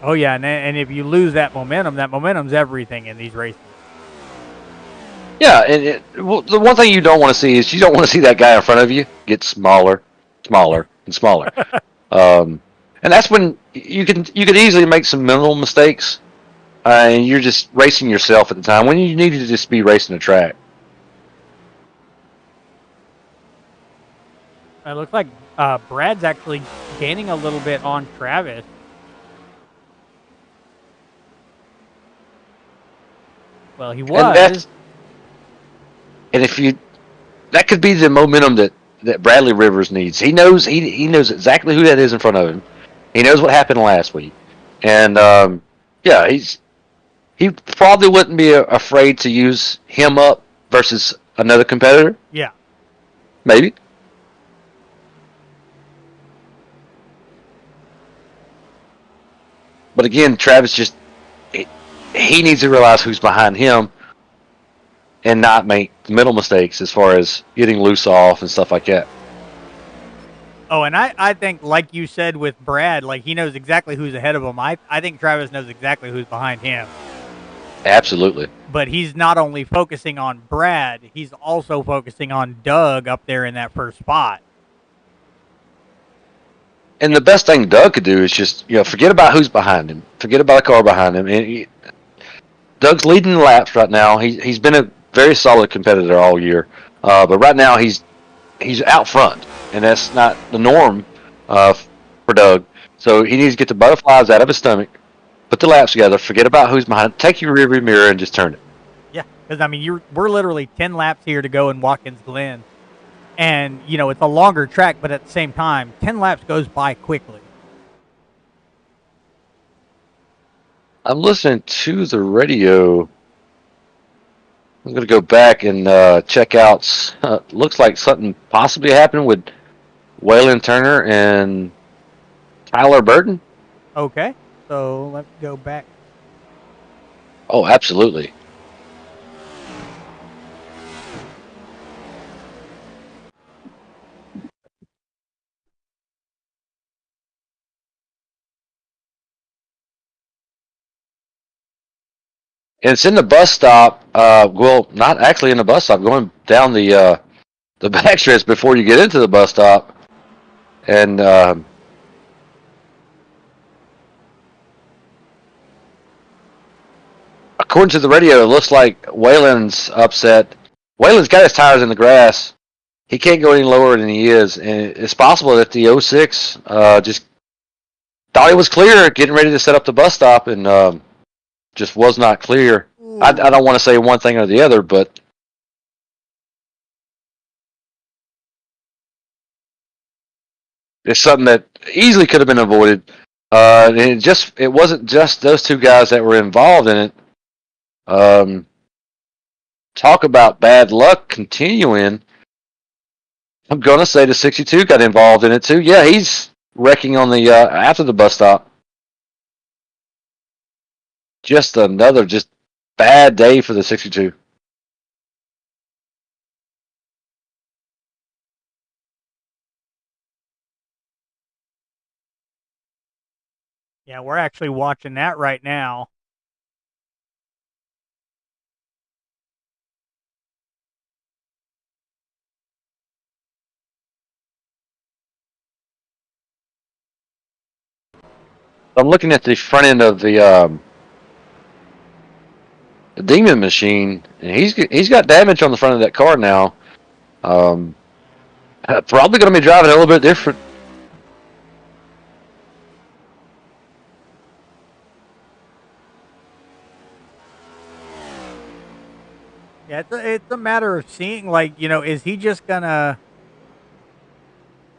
Oh yeah, and if you lose that momentum's everything in these races. yeah, and well, the one thing you don't want to see is you don't want to see that guy in front of you get smaller, smaller, and smaller. And that's when you could easily make some mental mistakes, and you're just racing yourself at the time when you need to just be racing the track. It looks like Brad's actually gaining a little bit on Travis. Well, he was. And if you, that could be the momentum that Bradley Rivers needs. He knows exactly who that is in front of him. He knows what happened last week, and yeah, he probably wouldn't be afraid to use him up versus another competitor. Yeah. Maybe. But again, Travis he needs to realize who's behind him and not make mental mistakes as far as getting loose off and stuff like that. Oh, and I think, like you said with Brad, like he knows exactly who's ahead of him. I think Travis knows exactly who's behind him. Absolutely. But he's not only focusing on Brad, he's also focusing on Doug up there in that first spot. And the best thing Doug could do is just, forget about who's behind him. Forget about the car behind him. And Doug's leading the laps right now. He's been a very solid competitor all year. But right now he's out front. And that's not the norm for Doug. So he needs to get the butterflies out of his stomach, put the laps together, forget about who's behind him, take your rearview mirror and just turn it. Yeah, because, I mean, we're literally 10 laps here to go in Watkins Glen. And, it's a longer track, but at the same time, 10 laps goes by quickly. I'm listening to the radio. I'm going to go back and check out. Looks like something possibly happened with Waylon Turner and Tyler Burton. Okay, so let's go back. Oh, absolutely. And it's in the bus stop. Well, not actually in the bus stop. Going down the backstretch before you get into the bus stop, and according to the radio, it looks like Waylon's upset. Waylon's got his tires in the grass. He can't go any lower than he is, and it's possible that the 06 just thought it was clear, getting ready to set up the bus stop, and just was not clear. I don't want to say one thing or the other, but it's something that easily could have been avoided. And it wasn't just those two guys that were involved in it. Talk about bad luck continuing. I'm gonna say the 62 got involved in it too. Yeah, he's wrecking on the after the bus stop. Just another bad day for the 62. Yeah, we're actually watching that right now. I'm looking at the front end of the Demon machine, and he's got damage on the front of that car now. Probably going to be driving a little bit different. Yeah, it's a matter of seeing, is he just gonna,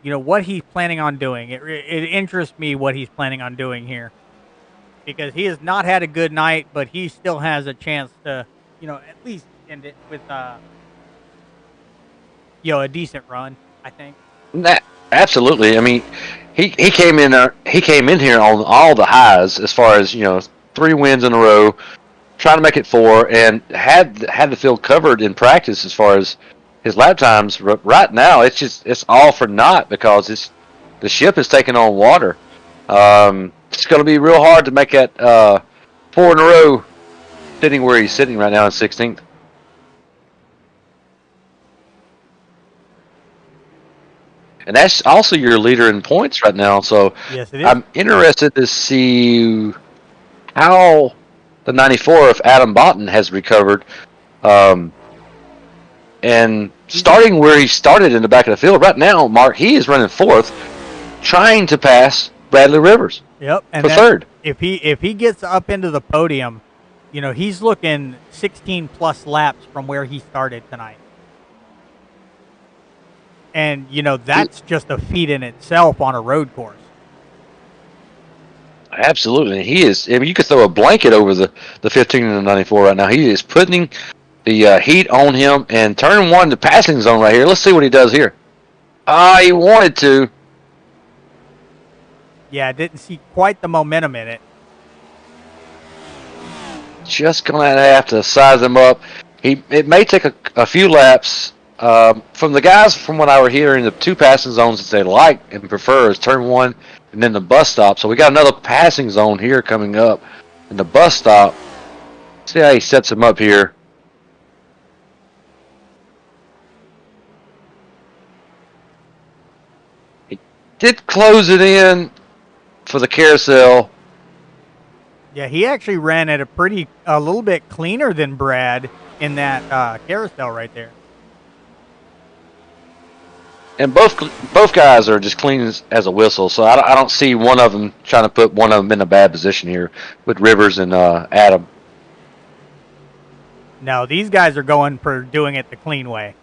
what he's planning on doing. It interests me what he's planning on doing here, because he has not had a good night, but he still has a chance to, at least end it with, a decent run, I think. Absolutely. I mean, he came in here on all the highs as far as 3 wins in a row, trying to make it 4, and had the field covered in practice as far as his lap times right now. It's all for naught because the ship is taking on water. It's going to be real hard to make that 4 in a row sitting where he's sitting right now in 16th. And that's also your leader in points right now. So Yes, it is. I'm interested to see how the 94 of Adam Botten has recovered. And starting where he started in the back of the field right now, Mark, he is running 4th, trying to pass Bradley Rivers Yep, and for 3rd. if he gets up into the podium, he's looking 16 plus laps from where he started tonight. And that's just a feat in itself on a road course. Absolutely, he is. I mean, you could throw a blanket over the 15 and the 94 right now. He is putting the heat on him. And turn 1, the passing zone right here. Let's see what he does here. He wanted to. Yeah, didn't see quite the momentum in it. Just gonna have to size him up. It may take a few laps. From the guys, from what I were hearing, the 2 passing zones that they like and prefer is turn 1 and then the bus stop. So we got another passing zone here coming up, and the bus stop. See how he sets him up here. He did close it in for the carousel. Yeah, he actually ran at a little bit cleaner than Brad in that carousel right there. And both guys are just clean as a whistle, so I don't see one of them trying to put one of them in a bad position here with Rivers and Adam. No, these guys are going for doing it the clean way.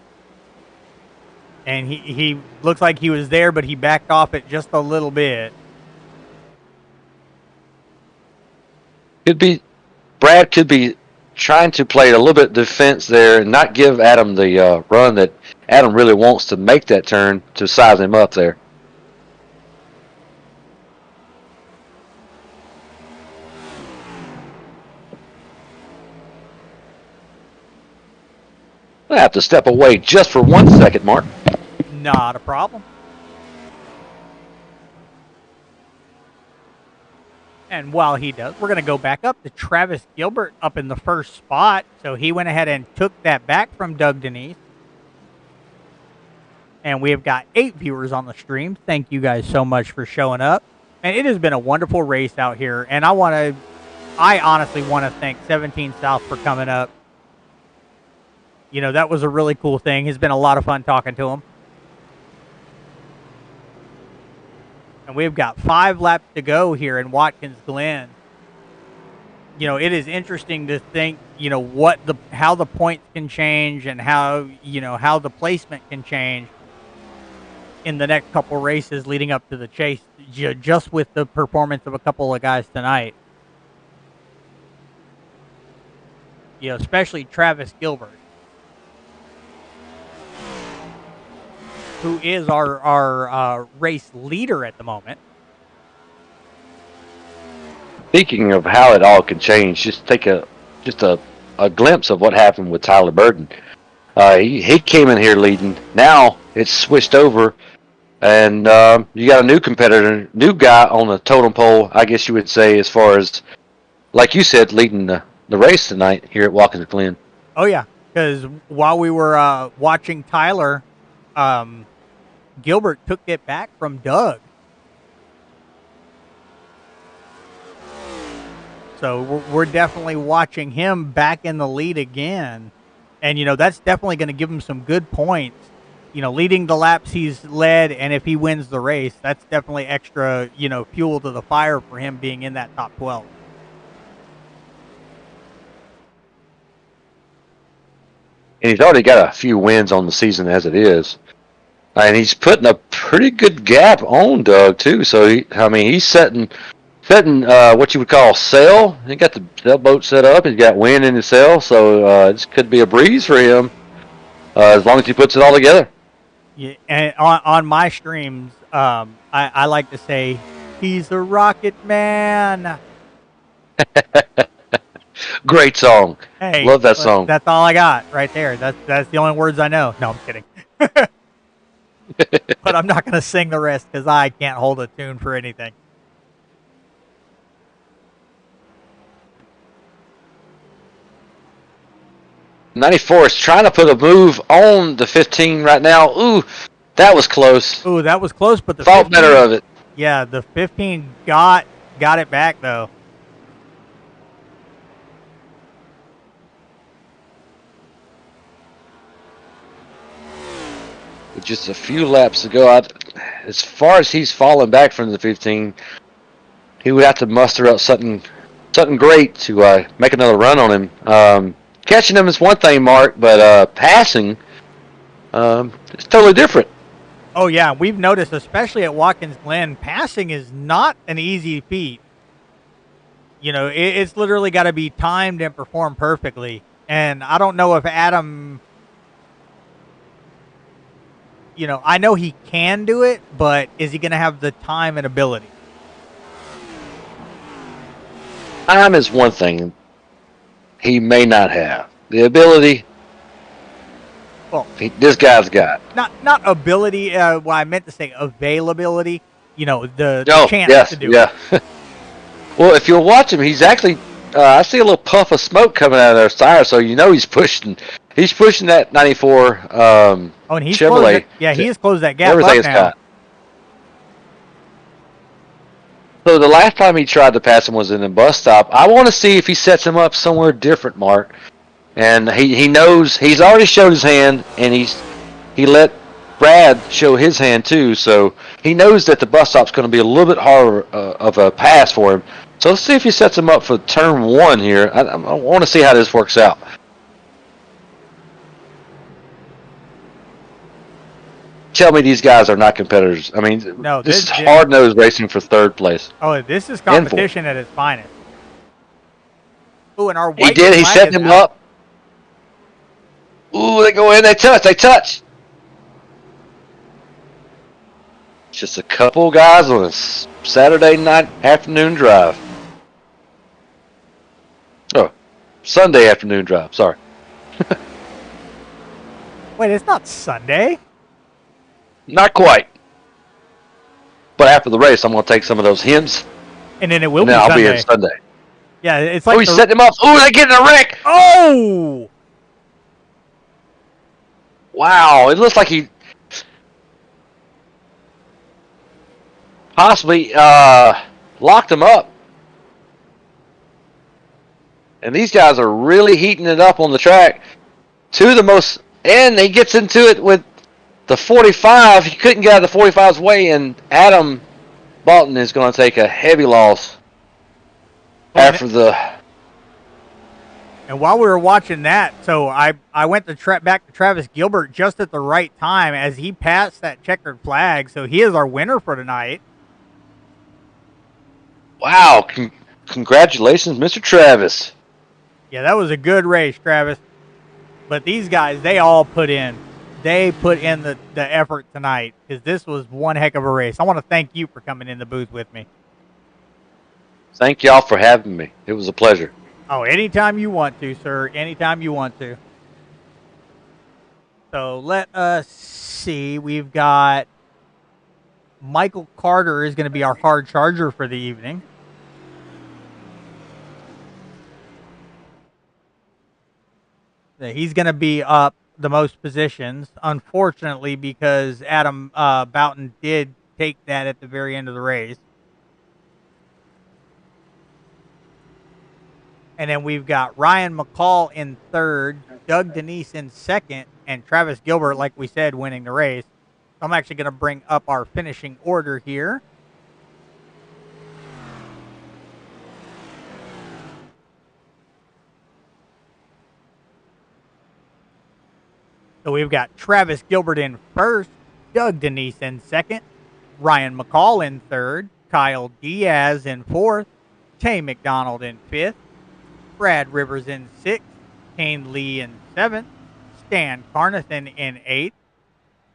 And he looks like he was there, but he backed off it just a little bit. Brad could be trying to play a little bit defense there and not give Adam the run that Adam really wants to make that turn to size him up there. I have to step away just for 1 second, Mark. Not a problem. And while he does, we're going to go back up to Travis Gilbert up in the first spot. So he went ahead and took that back from Doug Denise. And we have got 8 viewers on the stream. Thank you guys so much for showing up. And it has been a wonderful race out here. And I honestly want to thank 17 South for coming up. That was a really cool thing. It's been a lot of fun talking to him. And we've got 5 laps to go here in Watkins Glen. It is interesting to think, how the points can change and how the placement can change in the next couple races leading up to the chase, just with the performance of a couple of guys tonight. Especially Travis Gilbert, who is our race leader at the moment. Speaking of how it all can change, just take a glimpse of what happened with Tyler Burton. He came in here leading. Now it's switched over, and you got a new competitor, new guy on the totem pole, I guess you would say, as far as, like you said, leading the race tonight here at Watkins Glen. Oh, yeah, because while we were watching Tyler, Gilbert took it back from Doug. So we're definitely watching him back in the lead again. And, that's definitely going to give him some good points. Leading the laps he's led, and if he wins the race, that's definitely extra, fuel to the fire for him being in that top 12. And he's already got a few wins on the season as it is. And he's putting a pretty good gap on Doug, too. So, he's setting what you would call sail. He got the sailboat set up. He's got wind in his sail. So, this could be a breeze for him as long as he puts it all together. Yeah, and on my streams, I like to say, he's a rocket man. Great song. Hey, Love that song. That's all I got right there. That's the only words I know. No, I'm kidding. But I'm not going to sing the rest because I can't hold a tune for anything. '94 is trying to put a move on the 15 right now. Ooh, that was close. Ooh, that was close, but the Thought 15, better of it. Yeah, the 15 got it back though. With just a few laps to go, as far as he's fallen back from the 15, he would have to muster up something great to make another run on him. Catching him is one thing, Mark, but passing it's totally different. Oh yeah, we've noticed, especially at Watkins Glen, passing is not an easy feat. You know, it's literally got to be timed and performed perfectly. And I don't know if Adam, you know, I know he can do it, but is he going to have the time and ability? Time is one thing he may not have. The ability, Well, this guy's got. not ability. Well, I meant to say availability. You know, the chance yes, to do yeah. it. Well, if you'll watch him, he's actually. I see a little puff of smoke coming out of their tire, so you know he's pushing. He's pushing that '94 Oh, and he's Chevrolet. he has closed that gap Everything up it's now. got. So the last time he tried to pass him was in a bus stop. I want to see if he sets him up somewhere different, Mark. And he knows he's already showed his hand, and he let Brad show his hand too. So he knows that the bus stop's going to be a little bit harder of a pass for him. So let's see if he sets him up for turn one here. I want to see how this works out. Tell me these guys are not competitors. I mean, No, this is hard-nosed racing for third place. Oh, this is competition at its finest. Ooh, and our white He did. He flag set is him out. up. Ooh, they go in. They touch. Just a couple guys on a Saturday night afternoon drive. Oh, Sunday afternoon drive. Sorry. Wait, it's not Sunday. Not quite. But after the race, I'm going to take some of those hymns. And then it will And be then I'll Sunday. be in Sunday. Yeah, it's like Oh, he's setting him up. Oh, they get in a wreck. Oh! Wow, it looks like he possibly locked him up. And these guys are really heating it up on the track. And he gets into it with the 45. He couldn't get out of the 45's way, and Adam Bolton is going to take a heavy loss after the... And while we were watching that, so I went to back to Travis Gilbert just at the right time as he passed that checkered flag. So he is our winner for tonight. Wow, congratulations, Mr. Travis. Yeah, that was a good race, Travis. But these guys, they all put in. They put in the effort tonight because this was one heck of a race. I want to thank you for coming in the booth with me. Thank y'all for having me. It was a pleasure. Oh, anytime you want to, sir. Anytime you want to. So let us see. We've got Michael Carter is going to be our hard charger for the evening. He's going to be up the most positions, unfortunately, because Adam Boughton did take that at the very end of the race. And then we've got Ryan McCall in third, Doug Denise in second, and Travis Gilbert, like we said, winning the race. I'm actually going to bring up our finishing order here. So we've got Travis Gilbert in first, Doug Denise in second, Ryan McCall in third, Kyle Diaz in fourth, Tay McDonald in fifth, Brad Rivers in sixth, Kane Lee in seventh, Stan Carnathan in eighth,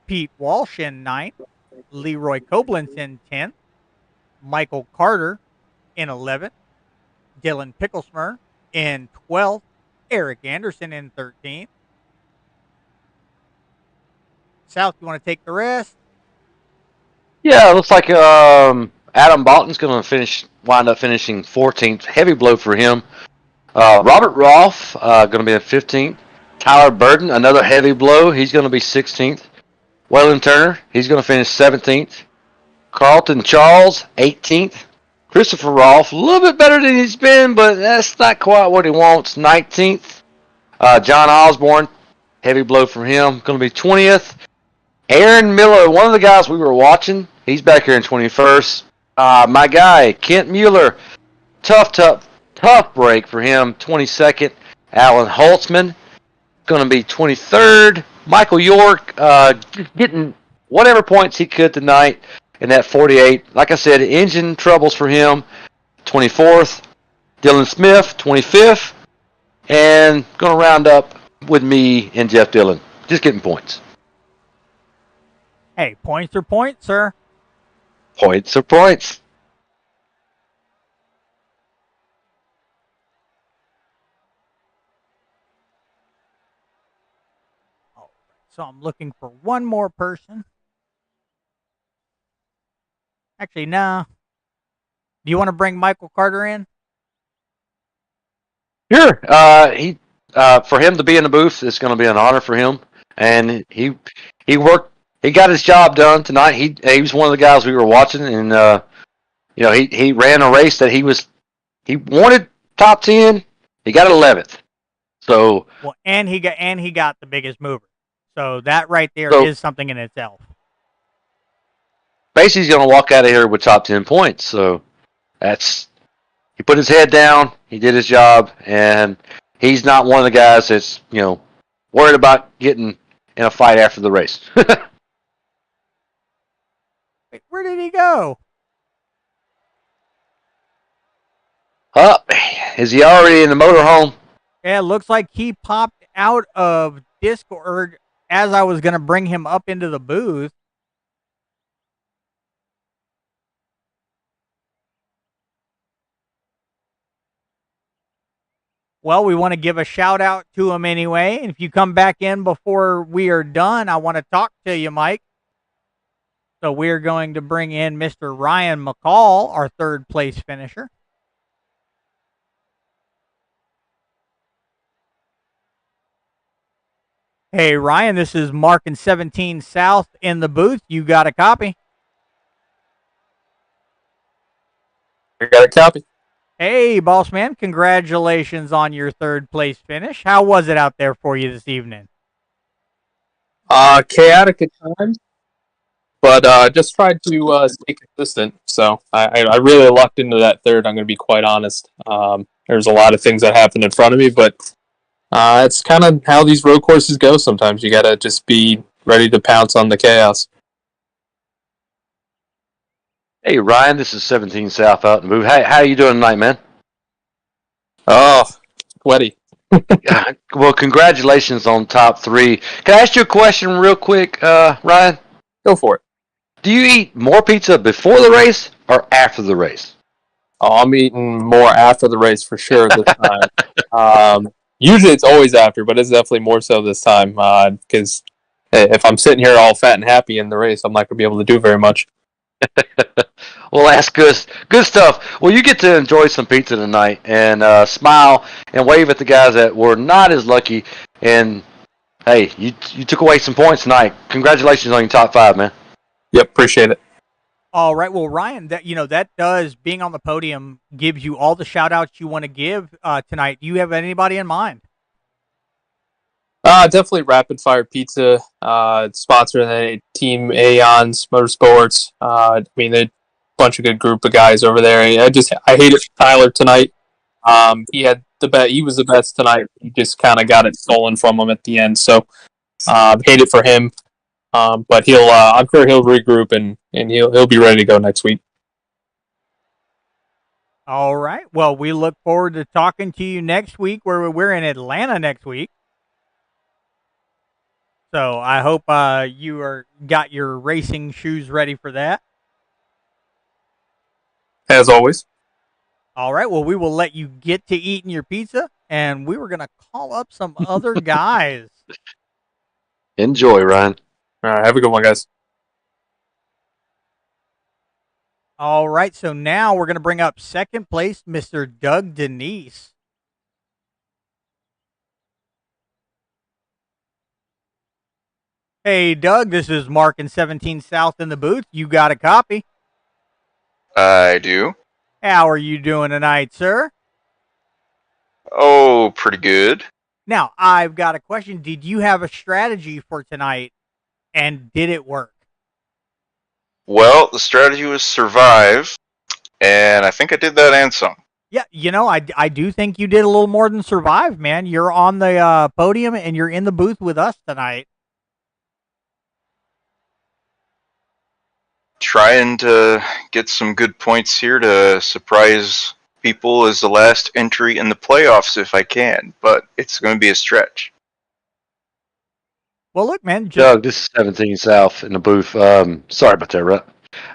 Pete Walsh in ninth, Leroy Koblenz in 10th, Michael Carter in 11th, Dylan Picklesmer In 12th, Eric Anderson in 13th. South, you want to take the rest? Yeah, it looks like Adam Bolton's going to wind up finishing 14th. Heavy blow for him. Robert Rolfe going to be in 15th. Tyler Burton, another heavy blow. He's going to be 16th. Waylon Turner, he's going to finish 17th. Carlton Charles, 18th. Christopher Rolfe, a little bit better than he's been, but that's not quite what he wants. 19th. John Osborne, heavy blow from him, going to be 20th. Aaron Miller, one of the guys we were watching, he's back here in 21st. My guy, Kent Mueller, tough break for him, 22nd. Alan Holtzman, going to be 23rd. Michael York, getting whatever points he could tonight in that 48. Like I said, engine troubles for him, 24th. Dylan Smith, 25th. And going to round up with me and Jeff Dillon, just getting points. Hey, points are points, sir. Points are points. All right, so I'm looking for one more person. Actually, no. Do you want to bring Michael Carter in? Sure. For him to be in the booth, it's going to be an honor for him. And he worked. He got his job done tonight. He was one of the guys we were watching, and he ran a race that he wanted top 10. He got 11th. So well, and he got the biggest mover. So that right there is something in itself. Basically, he's going to walk out of here with top 10 points. So he put his head down. He did his job, and he's not one of the guys that's worried about getting in a fight after the race. Wait, where did he go? Is he already in the motorhome? Yeah, it looks like he popped out of Discord as I was going to bring him up into the booth. Well, we want to give a shout out to him anyway. And if you come back in before we are done, I want to talk to you, Mike. So we're going to bring in Mr. Ryan McCall, our third place finisher. Hey, Ryan, this is Mark and 17 South in the booth. You got a copy? I got a copy. Hey, boss man, congratulations on your third place finish. How was it out there for you this evening? Chaotic at times, but just tried to stay consistent. So I really lucked into that third. I'm going to be quite honest. There's a lot of things that happened in front of me, but it's kind of how these road courses go. Sometimes you got to just be ready to pounce on the chaos. Hey, Ryan, this is 17 South out in the booth. How you doing tonight, man? Oh, sweaty. Well, congratulations on top 3. Can I ask you a question real quick, Ryan? Go for it. Do you eat more pizza before the race or after the race? Oh, I'm eating more after the race for sure this time. Usually it's always after, but it's definitely more so this time because if I'm sitting here all fat and happy in the race, I'm not going to be able to do very much. Well, that's good stuff. Well, you get to enjoy some pizza tonight and smile and wave at the guys that were not as lucky. And hey, you took away some points tonight. Congratulations on your top 5, man. Yep, appreciate it. All right, well, Ryan, that does, being on the podium gives you all the shout outs you want to give tonight. Do you have anybody in mind? Definitely Rapid Fire Pizza, sponsor the Team Aeons Motorsports. They're a bunch of good group of guys over there. I hate it for Tyler tonight. He had he was the best tonight. He just kind of got it stolen from him at the end. So hate it for him. But I'm sure he'll regroup and he'll be ready to go next week. All right. Well, we look forward to talking to you next week. Where we're in Atlanta next week. So I hope you got your racing shoes ready for that. As always. All right. Well, we will let you get to eating your pizza, and we were going to call up some other guys. Enjoy, Ryan. All right, have a good one, guys. All right. So now we're going to bring up second place, Mr. Doug Denise. Hey, Doug, this is Mark and 17 South in the booth. You got a copy? I do. How are you doing tonight, sir? Oh, pretty good. Now, I've got a question. Did you have a strategy for tonight, and did it work? Well, the strategy was survive, and I think I did that and some. Yeah, I do think you did a little more than survive, man. You're on the podium, and you're in the booth with us tonight. Trying to get some good points here to surprise people as the last entry in the playoffs if I can, but it's going to be a stretch. Well, look, man. Doug, this is 17 South in the booth. Sorry about that, Rut.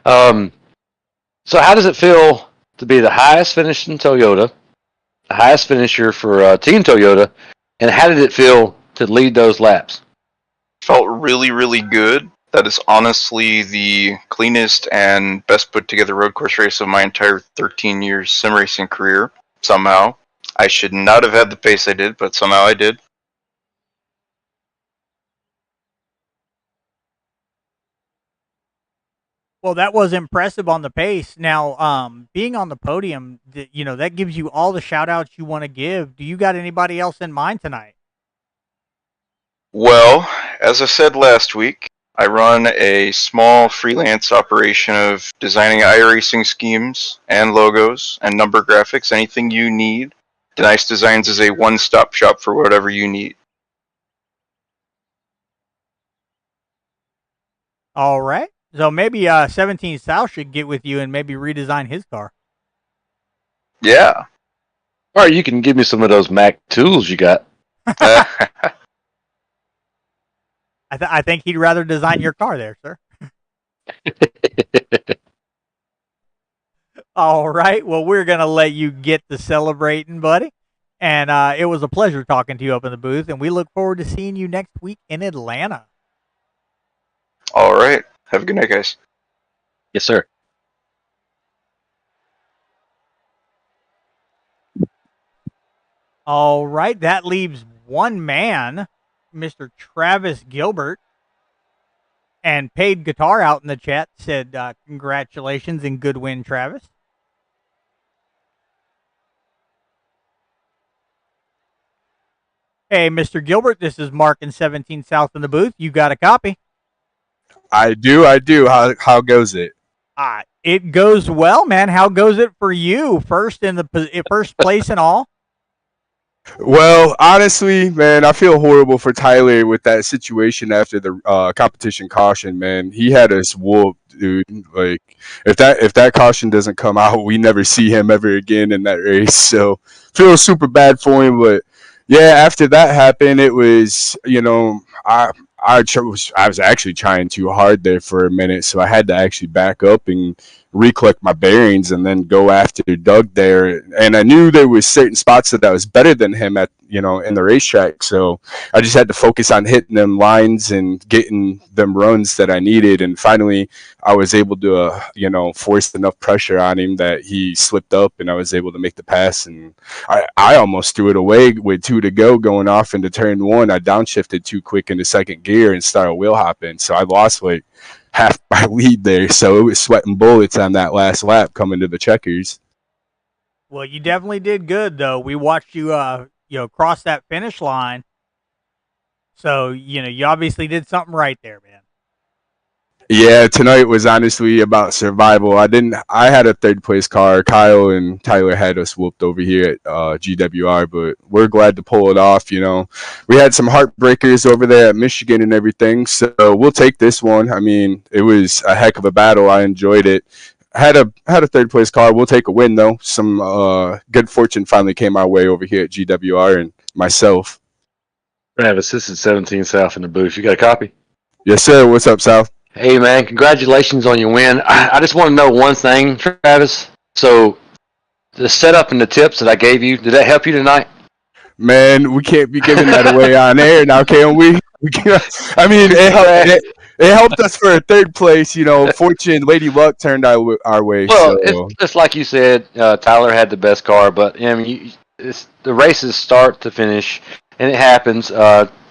So how does it feel to be the highest finished in Toyota, the highest finisher for Team Toyota, and how did it feel to lead those laps? Felt really, really good. That is honestly the cleanest and best put together road course race of my entire 13 years sim racing career, somehow. I should not have had the pace I did, but somehow I did. Well, that was impressive on the pace. Now, being on the podium, that gives you all the shout outs you want to give. Do you got anybody else in mind tonight? Well, as I said last week, I run a small freelance operation of designing iRacing schemes and logos and number graphics, anything you need. Nice Designs is a one-stop shop for whatever you need. All right. So maybe 17 South should get with you and maybe redesign his car. Yeah. Or you can give me some of those Mac tools you got. I think he'd rather design your car there, sir. All right. Well, we're going to let you get to celebrating, buddy. And it was a pleasure talking to you up in the booth. And we look forward to seeing you next week in Atlanta. All right. Have a good night, guys. Yes, sir. All right. That leaves one man, Mr. Travis Gilbert. And Paid Guitar out in the chat said, congratulations and good win, Travis. Hey, Mr. Gilbert, this is Mark and 17 South in the booth. You got a copy? I do. How goes it? It goes well, man. How goes it for you? First place and all? Well, honestly, man, I feel horrible for Tyler with that situation after the competition caution. Man, he had us whooped, dude. Like, if that caution doesn't come out, we never see him ever again in that race. So, feel super bad for him. But yeah, after that happened, it was I was actually trying too hard there for a minute, so I had to actually back up and recollect my bearings and then go after Doug there. And I knew there was certain spots that I was better than him at, in the racetrack. So I just had to focus on hitting them lines and getting them runs that I needed. And finally, I was able to, force enough pressure on him that he slipped up and I was able to make the pass. And I almost threw it away with 2 to go going off into turn 1. I downshifted too quick into second gear and started wheel hopping. So I lost like half my lead there. So it was sweating bullets on that last lap coming to the checkers. Well, you definitely did good, though. We watched you, cross that finish line. So, you obviously did something right there, man. Yeah, tonight was honestly about survival. I had a third place car. Kyle and Tyler had us whooped over here at GWR, but we're glad to pull it off. We had some heartbreakers over there at Michigan and everything, so we'll take this one. I mean, it was a heck of a battle. I enjoyed it. Had a third place car. We'll take a win though. Some good fortune finally came our way over here at GWR and myself. Travis, this is 17 South in the booth. You got a copy? Yes, sir. What's up, South? Hey, man, congratulations on your win. I just want to know one thing, Travis. So, the setup and the tips that I gave you, did that help you tonight? Man, we can't be giving that away on air now, can we? I mean, it helped us for a third place. Fortune, Lady Luck turned our way. Well, So it's like you said. Tyler had the best car, but I mean, the races start to finish, and it happens.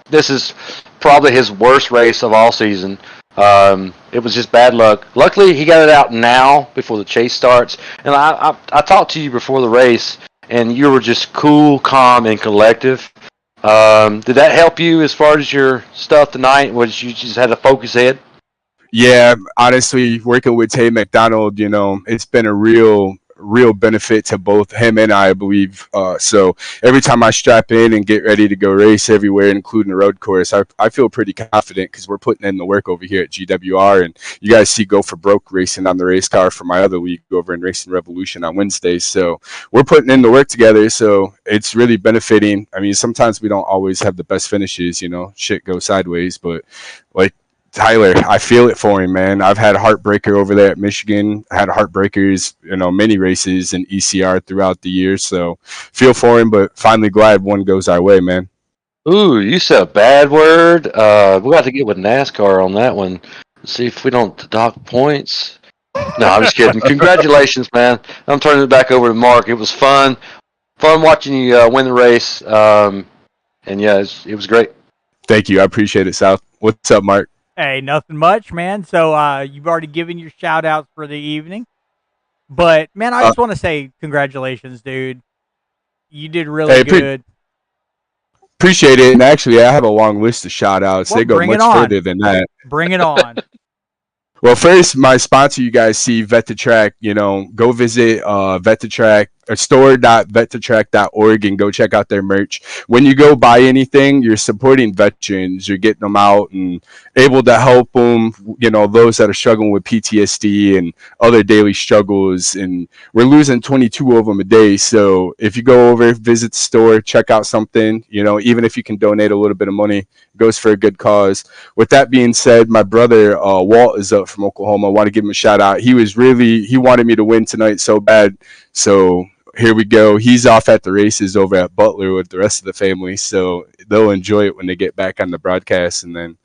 This is probably his worst race of all season. It was just bad luck. Luckily, he got it out now before the chase starts. And I talked to you before the race, and you were just cool, calm, and collective. Did that help you as far as your stuff tonight? Was you just had a focus head? yeah, honestly, working with Tay McDonald, it's been a real benefit to both him and I believe. So every time I strap in and get ready to go race everywhere, including the road course, I feel pretty confident because we're putting in the work over here at GWR. And you guys see Go for Broke racing on the race car for my other league over in Racing Revolution on Wednesdays. So we're putting in the work together. So it's really benefiting. I mean, sometimes we don't always have the best finishes, shit goes sideways, but like Tyler, I feel it for him, man. I've had a heartbreaker over there at Michigan. I had heartbreakers, many races in ECR throughout the year. So feel for him, but finally glad one goes our way, man. Ooh, you said a bad word. We'll have to get with NASCAR on that one. See if we don't dock points. No, I'm just kidding. Congratulations, man. I'm turning it back over to Mark. It was fun watching you win the race. And yeah, it was great. Thank you. I appreciate it, South. What's up, Mark? Hey, nothing much, man. So you've already given your shout outs for the evening. But man, I just want to say congratulations, dude. You did really good. Appreciate it. And actually, I have a long list of shout outs. Well, they go much further than that. Bring it on. Well, first, my sponsor, you guys see Vet2Track. Go visit Vet2Track, store.vet2track.org, and go check out their merch. When you go buy anything, you're supporting veterans. You're getting them out and able to help them, those that are struggling with PTSD and other daily struggles. And we're losing 22 of them a day. So if you go over, visit the store, check out something, even if you can donate a little bit of money, it goes for a good cause. With that being said, my brother, Walt, is up from Oklahoma. I want to give him a shout out. He wanted me to win tonight so bad. So here we go. He's off at the races over at Butler with the rest of the family. So they'll enjoy it when they get back on the broadcast. And then,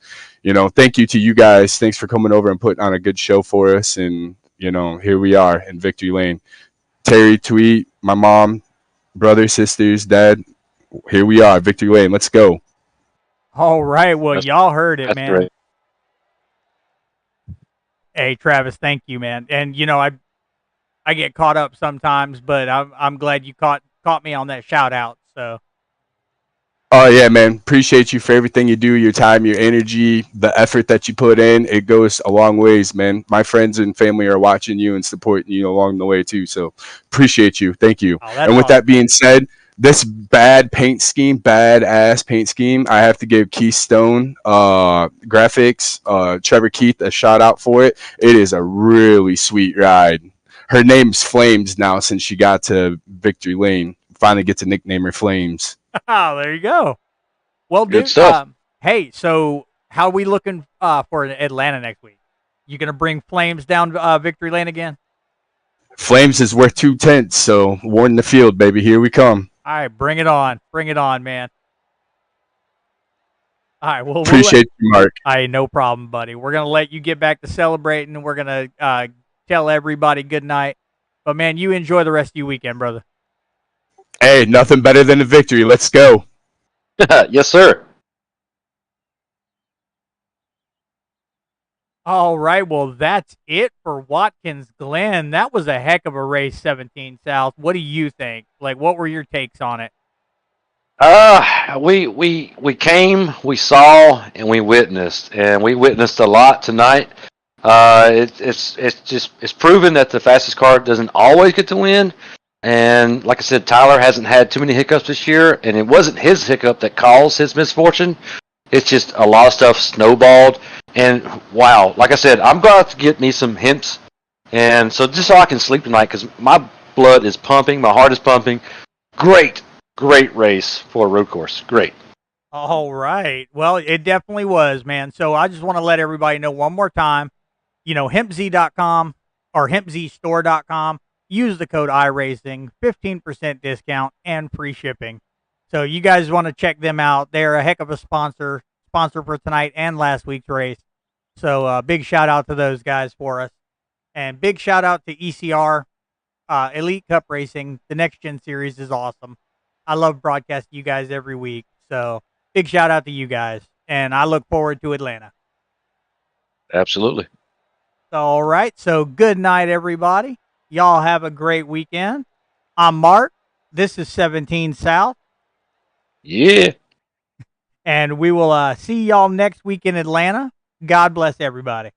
thank you to you guys. Thanks for coming over and putting on a good show for us. And, here we are in Victory Lane. Terry, Tweet, my mom, brothers, sisters, dad. Here we are, Victory Lane. Let's go. All right. Well, y'all heard it, man. Great. Hey, Travis, thank you, man. And I get caught up sometimes, but I'm glad you caught me on that shout out. So. Oh yeah, man. Appreciate you for everything you do, your time, your energy, the effort that you put in. It goes a long ways, man. My friends and family are watching you and supporting you along the way too. So appreciate you. Thank you. And with that being said, this badass paint scheme, I have to give Keystone Graphics, Trevor Keith, a shout out for it. It is a really sweet ride. Her name's Flames now since she got to Victory Lane. Finally get to nickname her Flames. Oh, there you go. Well, Good dude, stuff. hey, so how are we looking for Atlanta next week? You going to bring Flames down Victory Lane again? Flames is worth 2 tenths, so warn the field, baby. Here we come. All right, bring it on. Bring it on, man. All right, well, Appreciate you, Mark. No problem, buddy. We're going to let you get back to celebrating, and we're going to tell everybody good night. But, man, you enjoy the rest of your weekend, brother. Hey, nothing better than a victory. Let's go. Yes, sir. All right, well, that's it for Watkins Glen. That was a heck of a race, 17 South. What do you think? Like, what were your takes on it? We came, we saw, and we witnessed a lot tonight. It's proven that the fastest car doesn't always get to win. And like I said, Tyler hasn't had too many hiccups this year, and it wasn't his hiccup that caused his misfortune. It's just a lot of stuff snowballed. And wow, like I said, I'm going to have to get me some hints. And so just so I can sleep tonight, because my blood is pumping, my heart is pumping. Great race for a road course. Great. All right. Well, it definitely was, man. So I just want to let everybody know one more time, hempz.com or hempzstore.com. use the code iRacing, 15% discount and free shipping. So you guys want to check them out. They're a heck of a sponsor for tonight and last week's race. So big shout out to those guys for us. And big shout out to ECR, Elite Cup Racing. The Next Gen Series is awesome. I love broadcasting you guys every week. So big shout out to you guys. And I look forward to Atlanta. Absolutely. All right. So good night, everybody. Y'all have a great weekend. I'm Mark. This is 17 South. Yeah. And we will see y'all next week in Atlanta. God bless everybody.